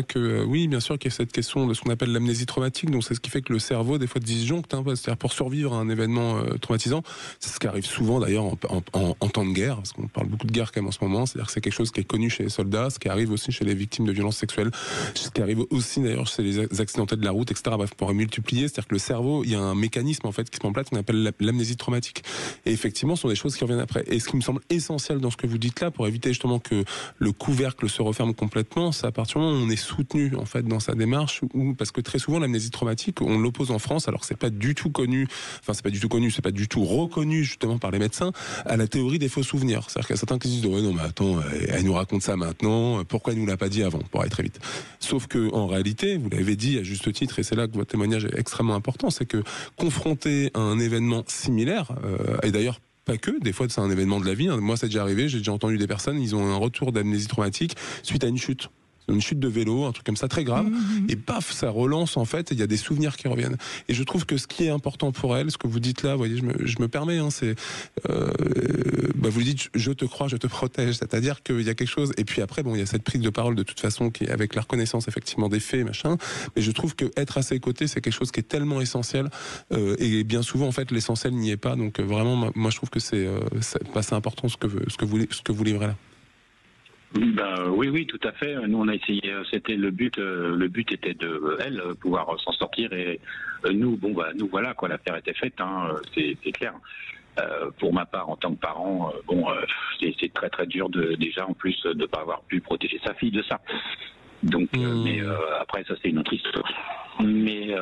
[SPEAKER 3] que oui, bien sûr qu'il y a cette question de ce qu'on appelle l'amnésie traumatique, donc c'est ce qui fait que le cerveau, des fois, disjoncte, c'est-à-dire pour survivre à un événement traumatisant, c'est ce qui arrive souvent d'ailleurs en temps de guerre, parce qu'on parle beaucoup de guerre quand même en ce moment, c'est-à-dire que c'est quelque chose qui est connu chez les soldats, ce qui arrive aussi chez les victimes de violences sexuelles, ce qui arrive aussi d'ailleurs chez les accidentés de la route, etc. Bref, pour multiplier, c'est-à-dire que le cerveau, il y a un mécanisme en fait qui se met en place qu'on appelle l'amnésie traumatique. Et effectivement, ce sont des choses qui reviennent après. Et ce qui me semble essentiel dans ce que vous dites là, pour éviter justement que le couvercle se referme complètement, c'est à partir du moment où on est soutenu en fait dans sa démarche, parce que très souvent l'amnésie traumatique, on l'oppose en France, alors que c'est pas du tout connu, c'est pas du tout reconnu justement par les médecins, à la théorie des faux souvenirs. C'est-à-dire qu'il y a certains qui se disent non mais attends, elle nous raconte ça maintenant, pourquoi elle nous l'a pas dit avant, pour aller très vite. Sauf que en réalité, vous l'avez dit à juste titre, et c'est là que votre témoignage est extrêmement important, c'est que confronté à un événement similaire, et d'ailleurs pas que, des fois c'est un événement de la vie, moi c'est déjà arrivé, j'ai déjà entendu des personnes, ils ont un retour d'amnésie traumatique suite à une chute de vélo, un truc comme ça très grave, et paf, ça relance en fait, et il y a des souvenirs qui reviennent. Et je trouve que ce qui est important pour elle, ce que vous dites là, vous voyez, je me permets, c'est, vous dites, je te crois, je te protège, c'est-à-dire qu'il y a quelque chose, et puis après, il y a cette prise de parole de toute façon qui est avec la reconnaissance effectivement des faits, machin, mais je trouve que être à ses côtés, c'est quelque chose qui est tellement essentiel, et bien souvent en fait, l'essentiel n'y est pas, donc vraiment, moi je trouve que c'est important ce que vous livrez là.
[SPEAKER 8] Oui, tout à fait. Nous, on a essayé. C'était le but. Le but était de elle pouvoir s'en sortir, et nous, nous voilà quoi. L'affaire était faite. C'est clair. Pour ma part, en tant que parent, c'est très très dur déjà en plus de pas avoir pu protéger sa fille de ça. Donc, mais après ça c'est une autre histoire. Mais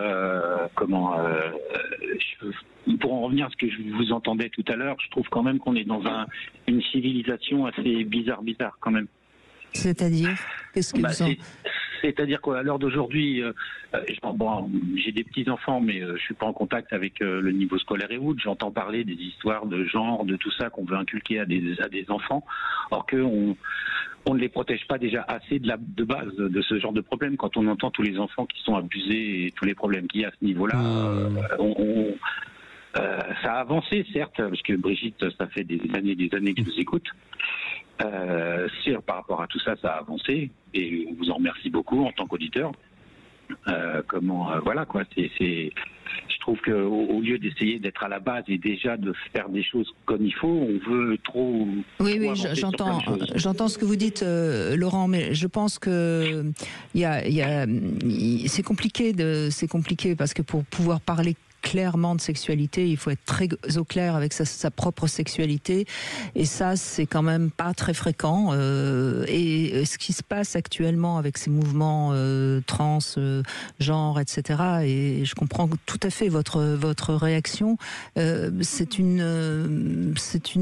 [SPEAKER 8] pour en revenir à ce que je vous entendais tout à l'heure, je trouve quand même qu'on est dans une civilisation assez bizarre quand même.
[SPEAKER 2] C'est-à-dire, qu'est-ce que
[SPEAKER 8] c'est-à-dire qu'à l'heure d'aujourd'hui, j'ai des petits-enfants, mais je suis pas en contact avec le niveau scolaire et autres. J'entends parler des histoires de genre, de tout ça qu'on veut inculquer à des enfants, or qu'on ne les protège pas déjà assez de base de ce genre de problème. Quand on entend tous les enfants qui sont abusés et tous les problèmes qu'il y a à ce niveau-là, ça a avancé, certes, parce que Brigitte, ça fait des années que je vous écoute. Par rapport à tout ça, ça a avancé, et on vous en remercie beaucoup en tant qu'auditeur. Je trouve qu'au lieu d'essayer d'être à la base et déjà de faire des choses comme il faut, on veut trop...
[SPEAKER 2] Oui, j'entends ce que vous dites, Laurent, mais je pense que c'est compliqué parce que pour pouvoir parler clairement de sexualité, il faut être très au clair avec sa propre sexualité, et ça c'est quand même pas très fréquent, et ce qui se passe actuellement avec ces mouvements trans, genre, etc., et je comprends tout à fait votre réaction, c'est une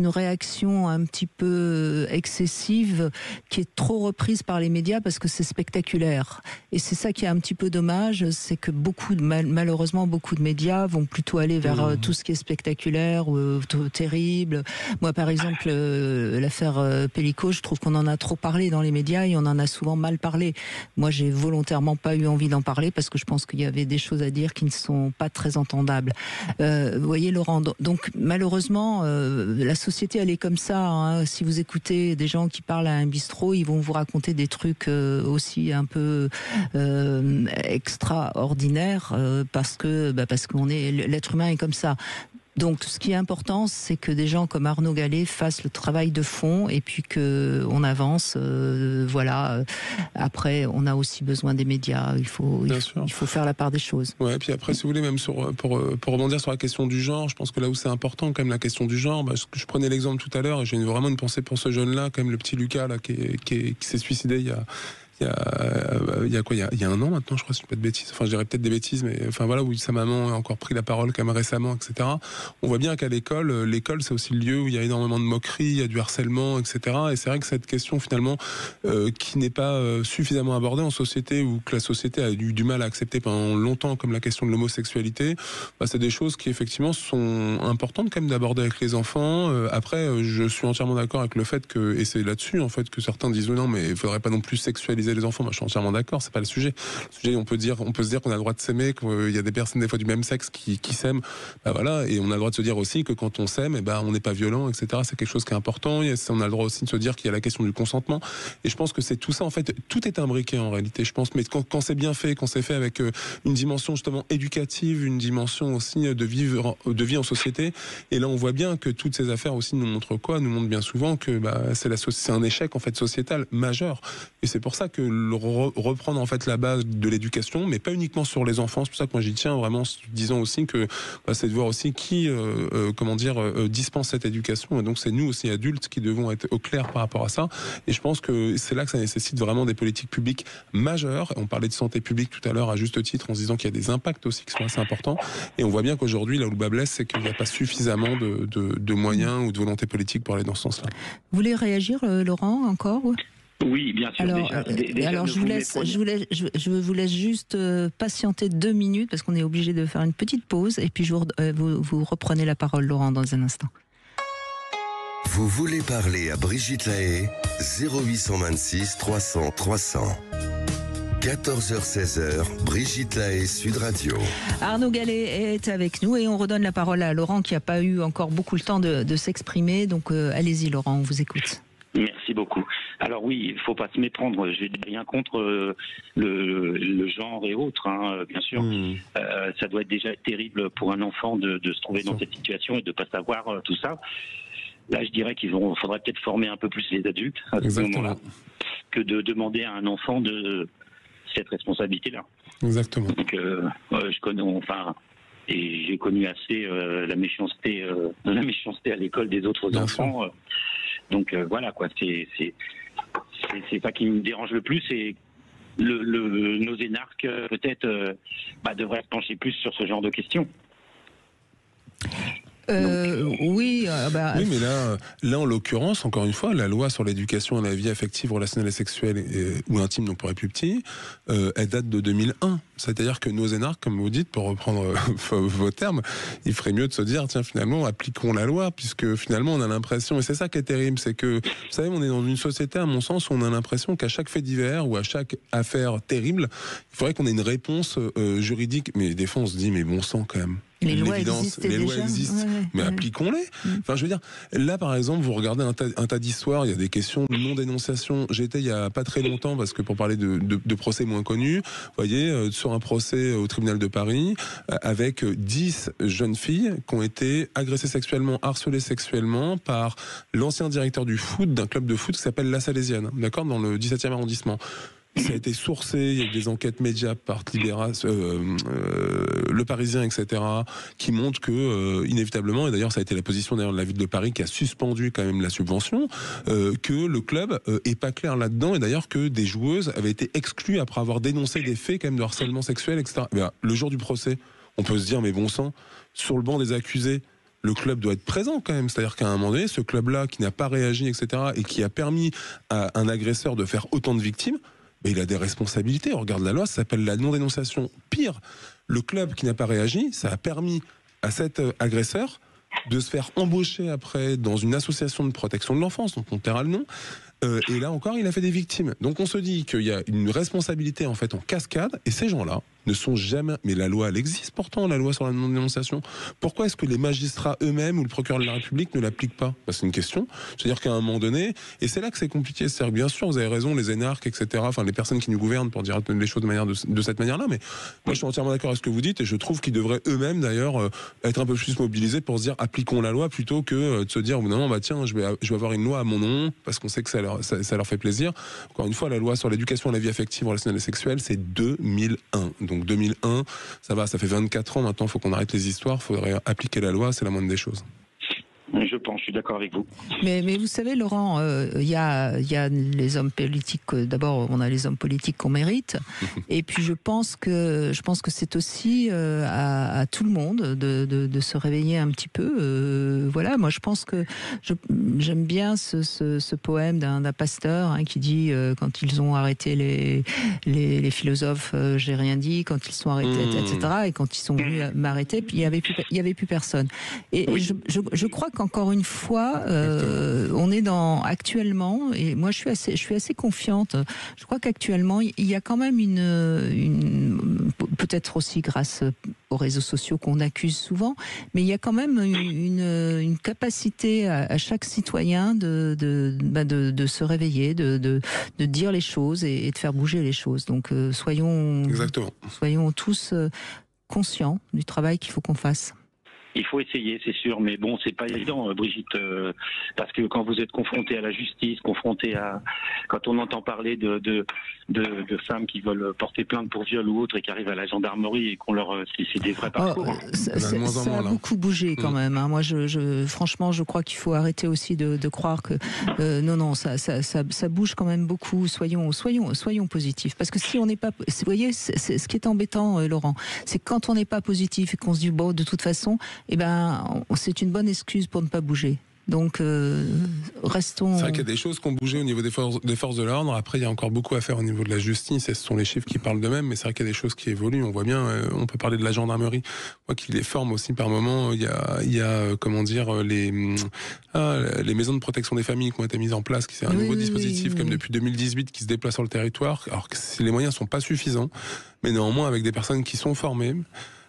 [SPEAKER 2] réaction un petit peu excessive qui est trop reprise par les médias parce que c'est spectaculaire, et c'est ça qui est un petit peu dommage, c'est que malheureusement beaucoup de médias vont plutôt aller vers tout ce qui est spectaculaire ou terrible. Moi, par exemple, l'affaire Pellico, je trouve qu'on en a trop parlé dans les médias et on en a souvent mal parlé. Moi, j'ai volontairement pas eu envie d'en parler parce que je pense qu'il y avait des choses à dire qui ne sont pas très entendables. Vous voyez, Laurent, donc malheureusement, la société, elle est comme ça, hein. Si vous écoutez des gens qui parlent à un bistrot, ils vont vous raconter des trucs aussi un peu extraordinaires parce qu'on est, l'être humain est comme ça. Donc, ce qui est important, c'est que des gens comme Arnaud Gallet fassent le travail de fond et puis qu'on avance. Voilà. Après, on a aussi besoin des médias. Il faut faire la part des choses.
[SPEAKER 3] Ouais. Puis après, si vous voulez, même pour rebondir sur la question du genre, je pense que là où c'est important, quand même, la question du genre, je prenais l'exemple tout à l'heure et j'ai vraiment une pensée pour ce jeune-là, quand même, le petit Lucas là, qui s'est suicidé il y a un an maintenant, je crois, si je ne dis pas de bêtises. Enfin, je dirais peut-être des bêtises, mais enfin voilà, où sa maman a encore pris la parole quand même récemment, etc. On voit bien qu'à l'école, c'est aussi le lieu où il y a énormément de moqueries, il y a du harcèlement, etc. Et c'est vrai que cette question finalement qui n'est pas suffisamment abordée en société, ou que la société a eu du mal à accepter pendant longtemps, comme la question de l'homosexualité, c'est des choses qui effectivement sont importantes quand même d'aborder avec les enfants. Après, je suis entièrement d'accord avec le fait que, et c'est là-dessus en fait que certains disent non, mais il faudrait pas non plus sexualiser les enfants. Moi, je suis entièrement d'accord, c'est pas le sujet. Le sujet, on peut se dire qu'on a le droit de s'aimer, qu'il y a des personnes des fois du même sexe qui s'aiment, voilà, et on a le droit de se dire aussi que quand on s'aime, on n'est pas violent, etc. C'est quelque chose qui est important. On a le droit aussi de se dire qu'il y a la question du consentement. Et je pense que c'est tout ça, en fait, tout est imbriqué en réalité. Je pense, mais quand c'est bien fait, quand c'est fait avec une dimension justement éducative, une dimension aussi de vie en société. Et là, on voit bien que toutes ces affaires aussi nous montrent quoi? Nous montrent bien souvent que c'est un échec en fait sociétal majeur. Et c'est pour ça que reprendre en fait la base de l'éducation, mais pas uniquement sur les enfants. C'est pour ça que moi j'y tiens vraiment, disant aussi que c'est de voir aussi qui, dispense cette éducation. Et donc c'est nous aussi adultes qui devons être au clair par rapport à ça. Et je pense que c'est là que ça nécessite vraiment des politiques publiques majeures. On parlait de santé publique tout à l'heure à juste titre, en se disant qu'il y a des impacts aussi qui sont assez importants. Et on voit bien qu'aujourd'hui, là où le bas blesse, c'est qu'il n'y a pas suffisamment de moyens ou de volonté politique pour aller dans ce sens-là.
[SPEAKER 2] Vous voulez réagir, Laurent, encore?
[SPEAKER 8] Oui, bien sûr.
[SPEAKER 2] Alors je vous laisse juste patienter 2 minutes parce qu'on est obligé de faire une petite pause et puis vous reprenez la parole, Laurent, dans un instant.
[SPEAKER 1] Vous voulez parler à Brigitte Lahaie, 0826 300 300. 14h-16h, Brigitte Lahaie, Sud Radio.
[SPEAKER 2] Arnaud Gallet est avec nous et on redonne la parole à Laurent qui n'a pas eu encore beaucoup le temps de s'exprimer. Donc allez-y, Laurent, on vous écoute.
[SPEAKER 8] Merci beaucoup. Alors oui, il ne faut pas se méprendre. J'ai rien contre le genre et autres, hein, bien sûr. Ça doit être déjà terrible pour un enfant de se trouver dans cette situation et de ne pas savoir tout ça. Là, je dirais faudrait peut-être former un peu plus les adultes à ce moment-là que de demander à un enfant de cette responsabilité-là.
[SPEAKER 3] Exactement.
[SPEAKER 8] Donc, je connais, et j'ai connu assez la méchanceté à l'école des autres enfants. Donc voilà quoi, c'est ça qui me dérange le plus, et nos énarques peut-être devraient se pencher plus sur ce genre de questions.
[SPEAKER 2] Oui,
[SPEAKER 3] mais là, en l'occurrence, encore une fois, la loi sur l'éducation à la vie affective, relationnelle et sexuelle ou intime, donc pour les plus petits, elle date de 2001. C'est-à-dire que nos énarques, comme vous dites, pour reprendre vos termes, il ferait mieux de se dire, tiens, finalement, appliquons la loi, puisque finalement, on a l'impression, et c'est ça qui est terrible, c'est que, vous savez, on est dans une société, à mon sens, où on a l'impression qu'à chaque fait divers ou à chaque affaire terrible, il faudrait qu'on ait une réponse juridique. Mais des fois, on se dit, mais bon sang, quand même.
[SPEAKER 2] Les lois existent,
[SPEAKER 3] mais appliquons-les. Enfin, je veux dire, là, par exemple, vous regardez un tas d'histoires, il y a des questions de non-dénonciation. J'étais il y a pas très longtemps, parce que pour parler de procès moins connus, vous voyez, sur un procès au tribunal de Paris, avec 10 jeunes filles qui ont été agressées sexuellement, harcelées sexuellement par l'ancien directeur du foot, d'un club de foot qui s'appelle La Salésienne, d'accord, dans le 17e arrondissement. Ça a été sourcé, il y a eu des enquêtes Mediapart, Libération, Le Parisien, etc., qui montrent que, inévitablement, et d'ailleurs ça a été la position d'ailleurs de la ville de Paris qui a suspendu quand même la subvention, que le club est pas clair là-dedans, et d'ailleurs que des joueuses avaient été exclues après avoir dénoncé des faits quand même de harcèlement sexuel, etc. Et bien, le jour du procès, on peut se dire, mais bon sang, sur le banc des accusés, le club doit être présent quand même. C'est-à-dire qu'à un moment donné, ce club-là qui n'a pas réagi, etc., et qui a permis à un agresseur de faire autant de victimes, mais il a des responsabilités. On regarde la loi, ça s'appelle la non-dénonciation. Pire, le club qui n'a pas réagi, ça a permis à cet agresseur de se faire embaucher après dans une association de protection de l'enfance, dont on taira le nom. Et là encore, il a fait des victimes. Donc on se dit qu'il y a une responsabilité en fait en cascade, et ces gens-là ne sont jamais... Mais la loi, elle existe pourtant, la loi sur la non-dénonciation. Pourquoi est-ce que les magistrats eux-mêmes ou le procureur de la République ne l'appliquent pas? C'est une question. C'est-à-dire qu'à un moment donné, et c'est là que c'est compliqué, c'est-à-dire que bien sûr, vous avez raison, les énarques, etc., enfin les personnes qui nous gouvernent, pour dire les choses de cette manière-là, mais moi je suis entièrement d'accord avec ce que vous dites, et je trouve qu'ils devraient eux-mêmes d'ailleurs être un peu plus mobilisés pour se dire appliquons la loi, plutôt que de se dire non, bah tiens, je vais avoir une loi à mon nom, parce qu'on sait que ça leur fait plaisir. Encore une fois, la loi sur l'éducation à la vie affective, relationnelle et sexuelle, c'est 2001. Donc 2001, ça va, ça fait 24 ans maintenant, il faut qu'on arrête les histoires, il faudrait appliquer la loi, c'est la moindre des choses.
[SPEAKER 8] Je suis d'accord avec vous.
[SPEAKER 2] Mais vous savez, Laurent, il y a les hommes politiques. D'abord, on a les hommes politiques qu'on mérite, et puis je pense que c'est aussi à tout le monde de se réveiller un petit peu. Voilà, moi je pense que j'aime bien ce poème d'un pasteur qui dit quand ils ont arrêté les philosophes, j'ai rien dit. Quand ils sont arrêtés, etc. Et quand ils sont venus m'arrêter, puis il y avait plus personne. Et oui. je crois qu'encore une fois, on est actuellement, et moi je suis assez confiante. Je crois qu'actuellement il y a quand même peut-être aussi grâce aux réseaux sociaux qu'on accuse souvent, mais il y a quand même une capacité à chaque citoyen de se réveiller, de dire les choses et de faire bouger les choses. Donc soyons tous conscients du travail qu'il faut qu'on fasse.
[SPEAKER 8] Il faut essayer, c'est sûr, mais bon, c'est pas évident, Brigitte, parce que quand vous êtes confronté à la justice, quand on entend parler de femmes qui veulent porter plainte pour viol ou autre et qui arrivent à la gendarmerie et qu'on c'est des vrais parcours.
[SPEAKER 2] Ça a beaucoup bougé quand même. Moi, franchement, je crois qu'il faut arrêter aussi de croire que non, ça bouge quand même beaucoup. Soyons positifs, parce que si on n'est pas, vous voyez, c'est ce qui est embêtant, Laurent, c'est quand on n'est pas positif et qu'on se dit bon, de toute façon. Eh ben, c'est une bonne excuse pour ne pas bouger. Donc, restons...
[SPEAKER 3] C'est vrai qu'il y a des choses qui ont bougé au niveau des forces de l'ordre. Après, il y a encore beaucoup à faire au niveau de la justice, et ce sont les chiffres qui parlent d'eux-mêmes, mais c'est vrai qu'il y a des choses qui évoluent. On voit bien, on peut parler de la gendarmerie, moi qui les forme aussi par moment. Il y a comment dire, les maisons de protection des familles qui ont été mises en place, qui c'est un nouveau dispositif, comme depuis 2018, qui se déploie sur le territoire. Alors que les moyens sont pas suffisants, mais néanmoins avec des personnes qui sont formées.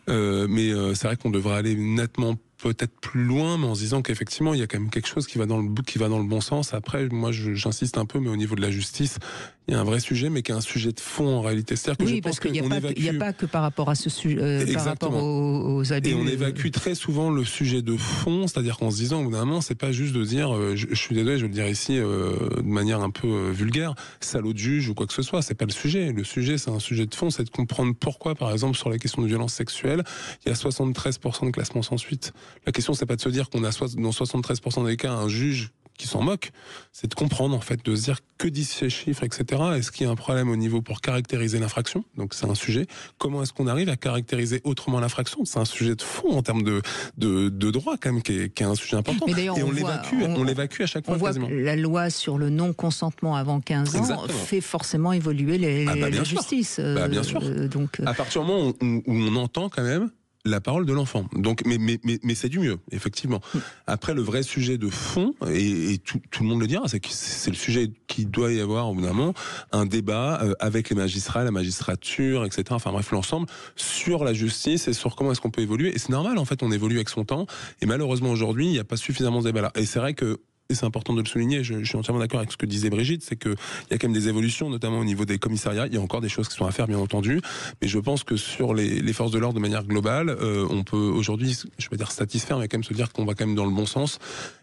[SPEAKER 3] Mais c'est vrai qu'on devrait aller nettement peut-être plus loin, mais en se disant qu'effectivement il y a quand même quelque chose qui va dans le bon sens. Après, moi j'insiste un peu, mais au niveau de la justice, il y a un vrai sujet, mais qui est un sujet de fond en réalité. C'est-à-dire que je pense qu'il n'y
[SPEAKER 2] a pas que par rapport à ce sujet, par rapport aux abus.
[SPEAKER 3] Et on évacue très souvent le sujet de fond, c'est-à-dire qu'en se disant, au bout d'un moment, c'est pas juste de dire, je suis désolé, je vais le dire ici de manière un peu vulgaire, salaud de juge ou quoi que ce soit. C'est pas le sujet. Le sujet, c'est un sujet de fond, c'est de comprendre pourquoi, par exemple, sur la question de violence sexuelle, il y a 73% de classement sans suite. La question, c'est pas de se dire qu'on a dans 73% des cas un juge qui s'en moque, c'est de comprendre en fait, de se dire que disent ces chiffres, etc. Est-ce qu'il y a un problème au niveau pour caractériser l'infraction? Donc c'est un sujet. Comment est-ce qu'on arrive à caractériser autrement l'infraction? C'est un sujet de fond en termes de droit quand même, qui est un sujet important.
[SPEAKER 2] Mais d'ailleurs,
[SPEAKER 3] et on l'évacue à chaque fois.
[SPEAKER 2] On voit
[SPEAKER 3] quasiment.
[SPEAKER 2] Que la loi sur le non-consentement avant 15 ans Exactement. Fait forcément évoluer la justice.
[SPEAKER 3] Bien sûr. Donc, à partir du moment où on entend quand même la parole de l'enfant. Donc, mais c'est du mieux, effectivement. Après, le vrai sujet de fond, et tout le monde le dira, c'est que c'est le sujet qui doit y avoir, au bout d'un moment, un débat avec les magistrats, la magistrature, etc. Enfin bref, l'ensemble, sur la justice et sur comment est-ce qu'on peut évoluer. Et c'est normal, en fait, on évolue avec son temps. Et malheureusement, aujourd'hui, il n'y a pas suffisamment de débat là. Et c'est vrai que, et c'est important de le souligner, je suis entièrement d'accord avec ce que disait Brigitte, c'est qu'il y a quand même des évolutions, notamment au niveau des commissariats. Il y a encore des choses qui sont à faire, bien entendu, mais je pense que sur les forces de l'ordre de manière globale, on peut aujourd'hui, je vais dire satisfaire, mais quand même se dire qu'on va quand même dans le bon sens.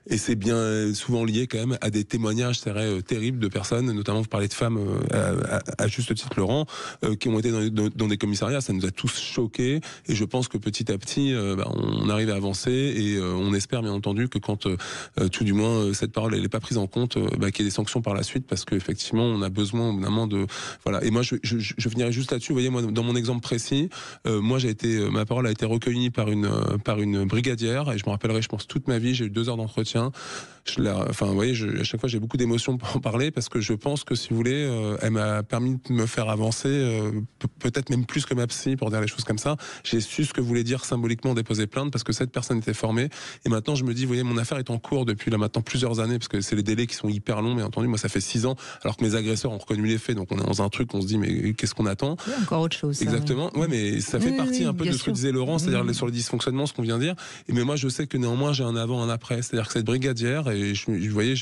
[SPEAKER 3] Et c'est bien souvent lié quand même à des témoignages, c'est vrai, terribles de personnes, notamment vous parlez de femmes, à juste titre Laurent, qui ont été dans des commissariats. Ça nous a tous choqués, et je pense que petit à petit, on arrive à avancer, et on espère bien entendu que quand tout du moins cette parole elle n'est pas prise en compte, qu'il y ait des sanctions par la suite, parce qu'effectivement on a besoin évidemment de voilà. Et moi je finirai juste là-dessus. Vous voyez, moi dans mon exemple précis, moi ma parole a été recueillie par une brigadière, et je me rappellerai, je pense, toute ma vie. J'ai eu 2 heures d'entretien. Enfin, vous voyez, à chaque fois j'ai beaucoup d'émotions pour en parler, parce que je pense que, si vous voulez, elle m'a permis de me faire avancer, peut-être même plus que ma psy, pour dire les choses comme ça. J'ai su ce que voulait dire symboliquement déposer plainte, parce que cette personne était formée. Et maintenant je me dis, vous voyez, mon affaire est en cours depuis là maintenant plusieurs années, parce que c'est les délais qui sont hyper longs, bien entendu. Moi ça fait 6 ans, alors que mes agresseurs ont reconnu les faits, donc on est dans un truc, on se dit mais qu'est-ce qu'on attend?
[SPEAKER 2] Oui, encore autre chose.
[SPEAKER 3] Exactement. Ouais, mais ça fait partie un peu de ce que disait Laurent, c'est-à-dire sur le dysfonctionnement, ce qu'on vient de dire. Mais moi je sais que néanmoins j'ai un avant, un après. C'est-à-dire que cette brigadière, et vous voyez,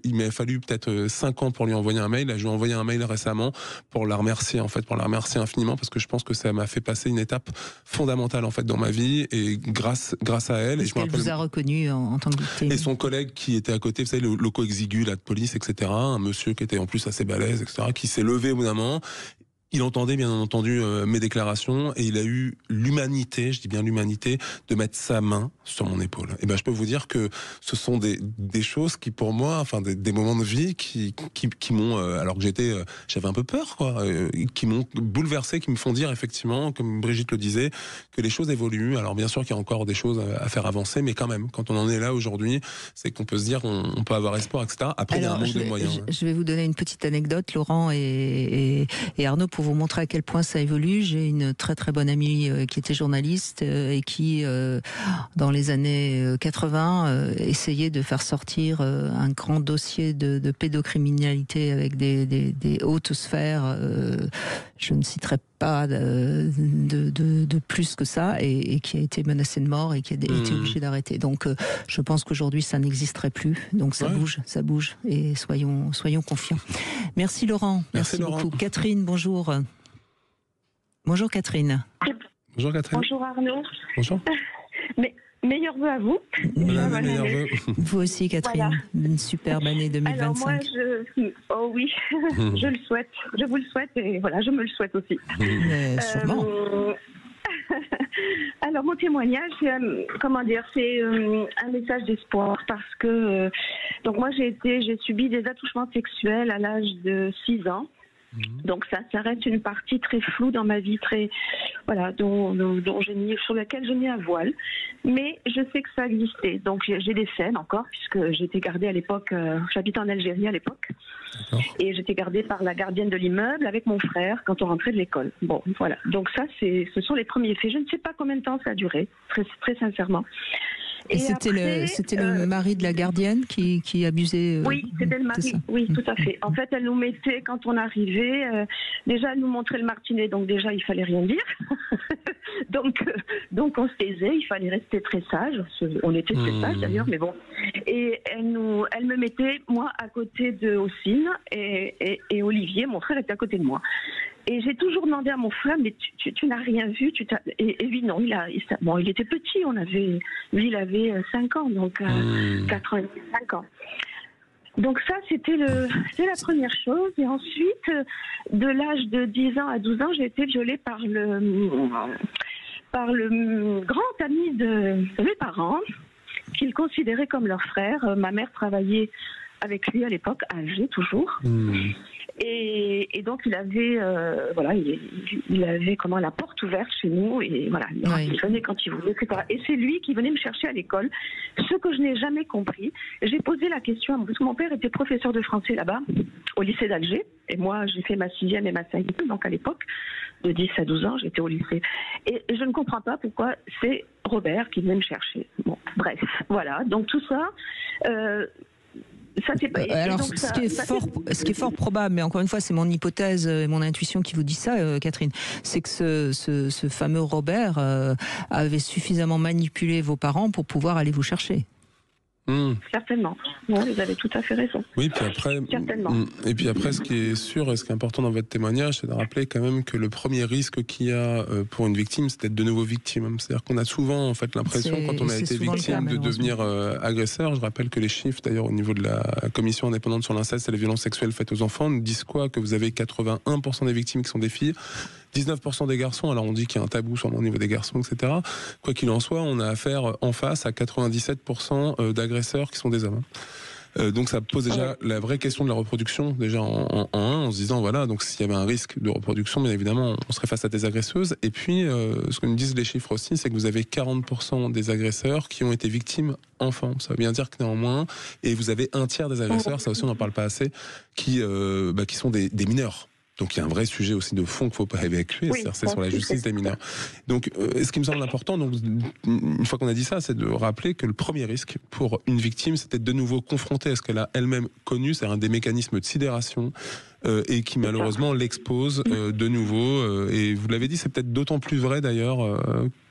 [SPEAKER 3] il m'a fallu peut-être 5 ans pour lui envoyer un mail. Là, je lui ai envoyé un mail récemment pour la remercier, en fait, pour la remercier infiniment, parce que je pense que ça m'a fait passer une étape fondamentale, en fait, dans ma vie, et grâce à elle.
[SPEAKER 2] Parce qu'elle vous a reconnu en tant que victime.
[SPEAKER 3] Et son collègue qui était à côté, vous savez, le loco exigu là de police, etc. Un monsieur qui était en plus assez balèze, etc. Qui s'est levé au bout d'un moment. Il entendait bien entendu mes déclarations, et il a eu l'humanité, je dis bien l'humanité, de mettre sa main sur mon épaule. Et ben je peux vous dire que ce sont des choses qui, pour moi, enfin des moments de vie qui m'ont, alors que j'avais un peu peur, quoi, qui m'ont bouleversé, qui me font dire effectivement, comme Brigitte le disait, que les choses évoluent. Alors bien sûr qu'il y a encore des choses à faire avancer, mais quand même, quand on en est là aujourd'hui, c'est qu'on peut se dire on peut avoir espoir, etc. Après, il y a un manque de moyens.
[SPEAKER 2] Je vais vous donner une petite anecdote, Laurent et Arnaud, pour vous montrer à quel point ça évolue. J'ai une très très bonne amie qui était journaliste et qui, dans les années 80, essayait de faire sortir un grand dossier de pédocriminalité avec des hautes sphères. Je ne citerai pas de plus que ça, et qui a été menacée de mort et qui a été obligée d'arrêter. Donc je pense qu'aujourd'hui ça n'existerait plus. Donc ça bouge, et soyons confiants. Merci Laurent. Merci beaucoup. Catherine, bonjour. Bonjour Catherine.
[SPEAKER 3] Bonjour Catherine.
[SPEAKER 9] Bonjour Arnaud.
[SPEAKER 3] Bonjour.
[SPEAKER 9] Meilleurs vœux à vous.
[SPEAKER 3] Meilleurs vœux.
[SPEAKER 2] Vous aussi Catherine. Voilà. Une superbe année 2025. Alors moi,
[SPEAKER 9] oh oui, je le souhaite. Je vous le souhaite, et voilà, je me le souhaite aussi.
[SPEAKER 2] Sûrement.
[SPEAKER 9] Alors mon témoignage, c'est un message d'espoir, parce que donc moi j'ai subi des attouchements sexuels à l'âge de 6 ans. Donc ça reste une partie très floue dans ma vie, très sur laquelle j'ai mis un voile. Mais je sais que ça existait. Donc j'ai des scènes encore, puisque j'étais gardée à l'époque, j'habitais en Algérie à l'époque, et j'étais gardée par la gardienne de l'immeuble avec mon frère quand on rentrait de l'école. Bon, voilà. Donc ça, ce sont les premiers faits. Je ne sais pas combien de temps ça a duré, très, très sincèrement.
[SPEAKER 2] Et c'était le mari de la gardienne qui abusait.
[SPEAKER 9] Oui, c'était le mari. Oui, tout à fait. En fait, elle nous mettait, quand on arrivait, déjà elle nous montrait le martinet, donc déjà il fallait rien dire. donc on se taisait, il fallait rester très sage. On était très sages d'ailleurs, mais bon. Et elle me mettait, moi, à côté de Hocine, et Olivier, mon frère, était à côté de moi. Et j'ai toujours demandé à mon frère, mais tu n'as rien vu, et lui, non, il était petit, lui, il avait 5 ans, donc 4 ans et 5 ans. Donc ça, c'est la première chose. Et ensuite, de l'âge de 10 ans à 12 ans, j'ai été violée par le grand ami de mes parents, qu'ils considéraient comme leur frère. Ma mère travaillait avec lui à l'époque, à Alger toujours. Et donc il avait la porte ouverte chez nous, et voilà, il venait quand il voulait, etc. Et c'est lui qui venait me chercher à l'école, ce que je n'ai jamais compris. J'ai posé la question, parce que mon père était professeur de français là-bas, au lycée d'Alger, et moi j'ai fait ma 6e et ma 5e, donc à l'époque. de 10 à 12 ans, j'étais au lycée. Et je ne comprends pas pourquoi c'est Robert qui venait me chercher. Bon, bref, voilà. Donc tout ça... ça, c'est pas...
[SPEAKER 2] Alors,
[SPEAKER 9] donc,
[SPEAKER 2] ce qui est fort probable, mais encore une fois, c'est mon hypothèse et mon intuition qui vous dit ça, Catherine, c'est que ce fameux Robert avait suffisamment manipulé vos parents pour pouvoir aller vous chercher.
[SPEAKER 9] Certainement. Oui, vous avez tout à fait raison.
[SPEAKER 3] Oui, puis après, et puis après, ce qui est sûr et ce qui est important dans votre témoignage, c'est de rappeler quand même que le premier risque qu'il y a pour une victime, c'est d'être de nouveau victime. C'est-à-dire qu'on a souvent en fait l'impression, quand on a été victime, de devenir agresseur. Je rappelle que les chiffres, d'ailleurs, au niveau de la Commission indépendante sur l'inceste et les violences sexuelles faites aux enfants, nous disent quoi? Que vous avez 81% des victimes qui sont des filles, 19% des garçons. Alors on dit qu'il y a un tabou sûrement au niveau des garçons, etc. Quoi qu'il en soit, on a affaire en face à 97% d'agresseurs qui sont des hommes. Donc ça pose déjà la vraie question de la reproduction déjà en se disant voilà, donc s'il y avait un risque de reproduction, bien évidemment on serait face à des agresseuses. Et puis ce que nous disent les chiffres aussi, c'est que vous avez 40% des agresseurs qui ont été victimes enfants. Ça veut bien dire que néanmoins, et vous avez un tiers des agresseurs, ça aussi on n'en parle pas assez, qui sont des mineurs. Donc il y a un vrai sujet aussi de fond qu'il ne faut pas évacuer, c'est sur la justice des mineurs. Donc ce qui me semble important, donc, une fois qu'on a dit ça, c'est de rappeler que le premier risque pour une victime, c'était de nouveau confrontée à ce qu'elle a elle-même connu, c'est un des mécanismes de sidération, et qui malheureusement l'expose de nouveau. Et vous l'avez dit, c'est peut-être d'autant plus vrai d'ailleurs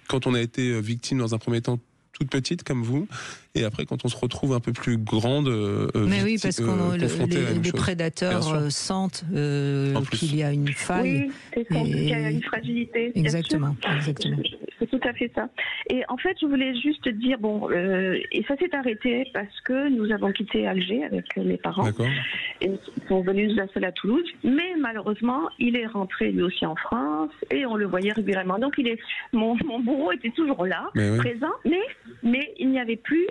[SPEAKER 3] quand on a été victime dans un premier temps toute petite comme vous, et après quand on se retrouve un peu plus grande,
[SPEAKER 2] mais oui, parce que les prédateurs sentent qu'il y a une faille.
[SPEAKER 9] Oui, c'est ça, qu'il y a une fragilité.
[SPEAKER 2] Exactement.
[SPEAKER 9] C'est tout à fait ça. Et en fait, je voulais juste dire, et ça s'est arrêté parce que nous avons quitté Alger avec mes parents. D'accord. Et ils sont venus nous installer à Toulouse, mais malheureusement, il est rentré lui aussi en France, et on le voyait régulièrement. Donc mon bourreau était toujours là, présent, mais il n'y avait plus,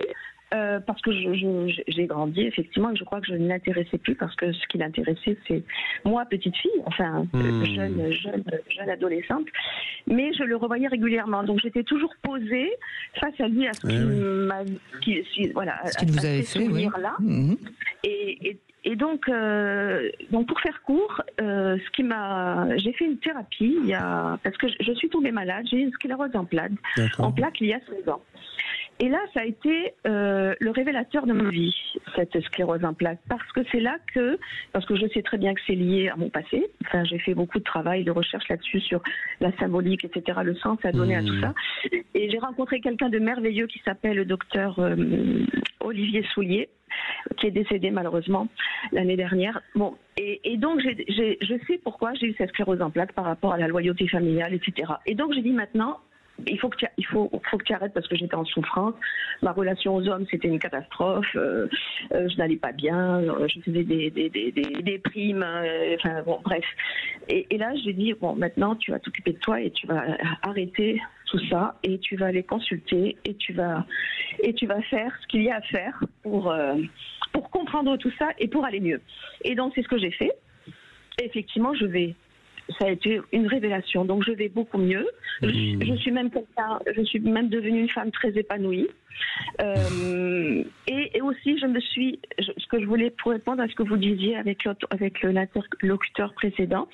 [SPEAKER 9] parce que j'ai grandi effectivement, et je crois que je ne l'intéressais plus, parce que ce qui l'intéressait, c'est moi, petite fille, enfin jeune adolescente, mais je le revoyais régulièrement, donc j'étais toujours posée face à lui, à ce
[SPEAKER 2] qu'il vous avait fait,
[SPEAKER 9] là. Et donc pour faire court, j'ai fait une thérapie parce que je suis tombée malade, j'ai une sclérose en plaques il y a 16 ans. Et là, ça a été le révélateur de ma vie, cette sclérose en plaques, parce que je sais très bien que c'est lié à mon passé. Enfin, j'ai fait beaucoup de travail, de recherche là-dessus sur la symbolique, etc., le sens à donner à tout ça. Et j'ai rencontré quelqu'un de merveilleux qui s'appelle le docteur Olivier Soulier, qui est décédé malheureusement l'année dernière. Bon, et donc je sais pourquoi j'ai eu cette sclérose en plaques par rapport à la loyauté familiale, etc. Et donc j'ai dit maintenant, il faut que tu arrêtes, parce que j'étais en souffrance. Ma relation aux hommes, c'était une catastrophe. Je n'allais pas bien. Je faisais des primes. Enfin bon, bref. Et là, j'ai dit maintenant, tu vas t'occuper de toi et tu vas arrêter tout ça et tu vas aller consulter et tu vas faire ce qu'il y a à faire pour comprendre tout ça et pour aller mieux. Et donc c'est ce que j'ai fait. Et effectivement, ça a été une révélation. Donc je vais beaucoup mieux. Je suis même devenue une femme très épanouie. Et aussi, ce que je voulais, pour répondre à ce que vous disiez avec l'interlocuteur précédent,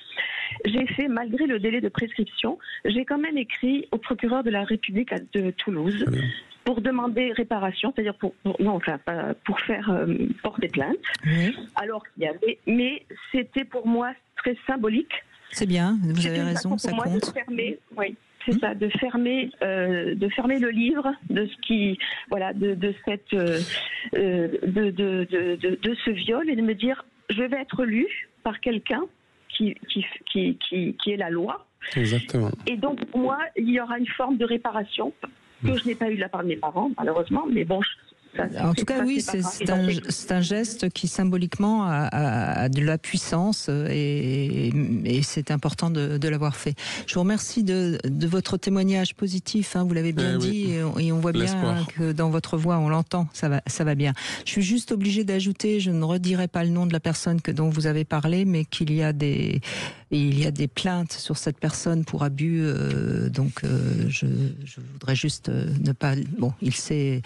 [SPEAKER 9] j'ai fait, malgré le délai de prescription, j'ai quand même écrit au procureur de la République de Toulouse pour demander réparation, c'est-à-dire pour faire porter plainte. Alors qu'il y avait, mais c'était pour moi très symbolique.
[SPEAKER 2] C'est bien, vous avez raison, ça compte.
[SPEAKER 9] De fermer le livre de ce qui, de ce viol, et de me dire, je vais être lue par quelqu'un qui est la loi.
[SPEAKER 3] Exactement.
[SPEAKER 9] Et donc pour moi, il y aura une forme de réparation que je n'ai pas eu de la part de mes parents, malheureusement, mais bon.
[SPEAKER 2] En tout cas, oui, c'est un geste qui symboliquement a de la puissance et c'est important de l'avoir fait. Je vous remercie de votre témoignage positif, vous l'avez bien dit, et on voit bien que dans votre voix, on l'entend, ça va bien. Je suis juste obligée d'ajouter, je ne redirai pas le nom de la personne dont vous avez parlé, mais qu'il y a des et il y a des plaintes sur cette personne pour abus. Donc, je voudrais juste ne pas. Bon, il s'est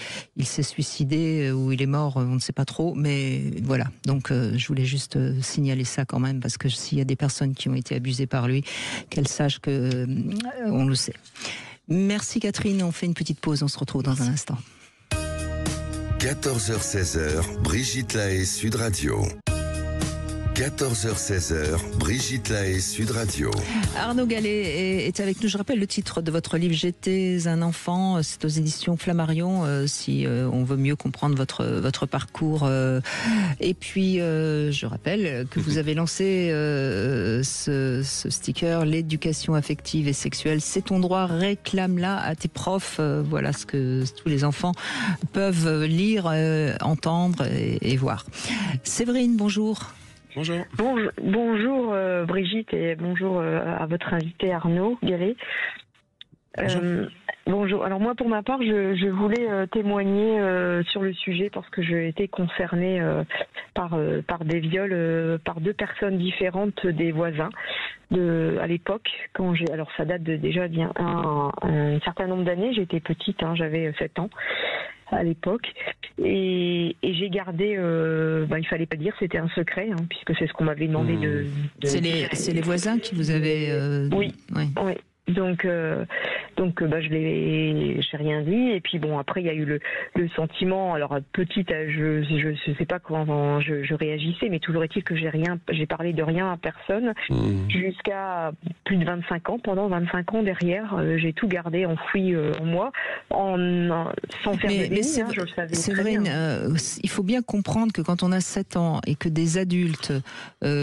[SPEAKER 2] suicidé ou il est mort, on ne sait pas trop. Mais voilà. Donc, je voulais juste signaler ça quand même, parce que s'il y a des personnes qui ont été abusées par lui, qu'elles sachent que on le sait. Merci Catherine. On fait une petite pause. On se retrouve dans un instant.
[SPEAKER 1] 14h-16h, Brigitte Lahaie, Sud Radio. 14h-16h, Brigitte Lahaie, Sud Radio.
[SPEAKER 2] Arnaud Gallet est avec nous. Je rappelle le titre de votre livre, J'étais un enfant. C'est aux éditions Flammarion, si on veut mieux comprendre votre parcours. Et puis, je rappelle que vous avez lancé ce sticker, l'éducation affective et sexuelle. C'est ton droit, réclame-la à tes profs. Voilà ce que tous les enfants peuvent lire, entendre et voir. Séverine, bonjour.
[SPEAKER 10] Bonjour. Bonjour Brigitte et bonjour à votre invité Arnaud Gallet. Bonjour. Alors moi pour ma part je voulais témoigner sur le sujet parce que j'ai été concernée par des viols par deux personnes différentes des voisins à l'époque alors ça date déjà bien un certain nombre d'années. J'étais petite, j'avais 7 ans à l'époque et j'ai gardé il fallait pas dire, c'était un secret puisque c'est ce qu'on m'avait demandé de
[SPEAKER 2] c'est les voisins qui vous avaient
[SPEAKER 10] oui. Donc j'ai rien dit et puis bon après il y a eu le sentiment. Alors petite, je sais pas comment je réagissais, mais toujours est-il que j'ai parlé de rien à personne jusqu'à plus de 25 ans. Pendant 25 ans derrière, j'ai tout gardé enfoui en moi, sans faire de déni, je le savais.
[SPEAKER 2] Séverine, il faut bien comprendre que quand on a 7 ans et que des adultes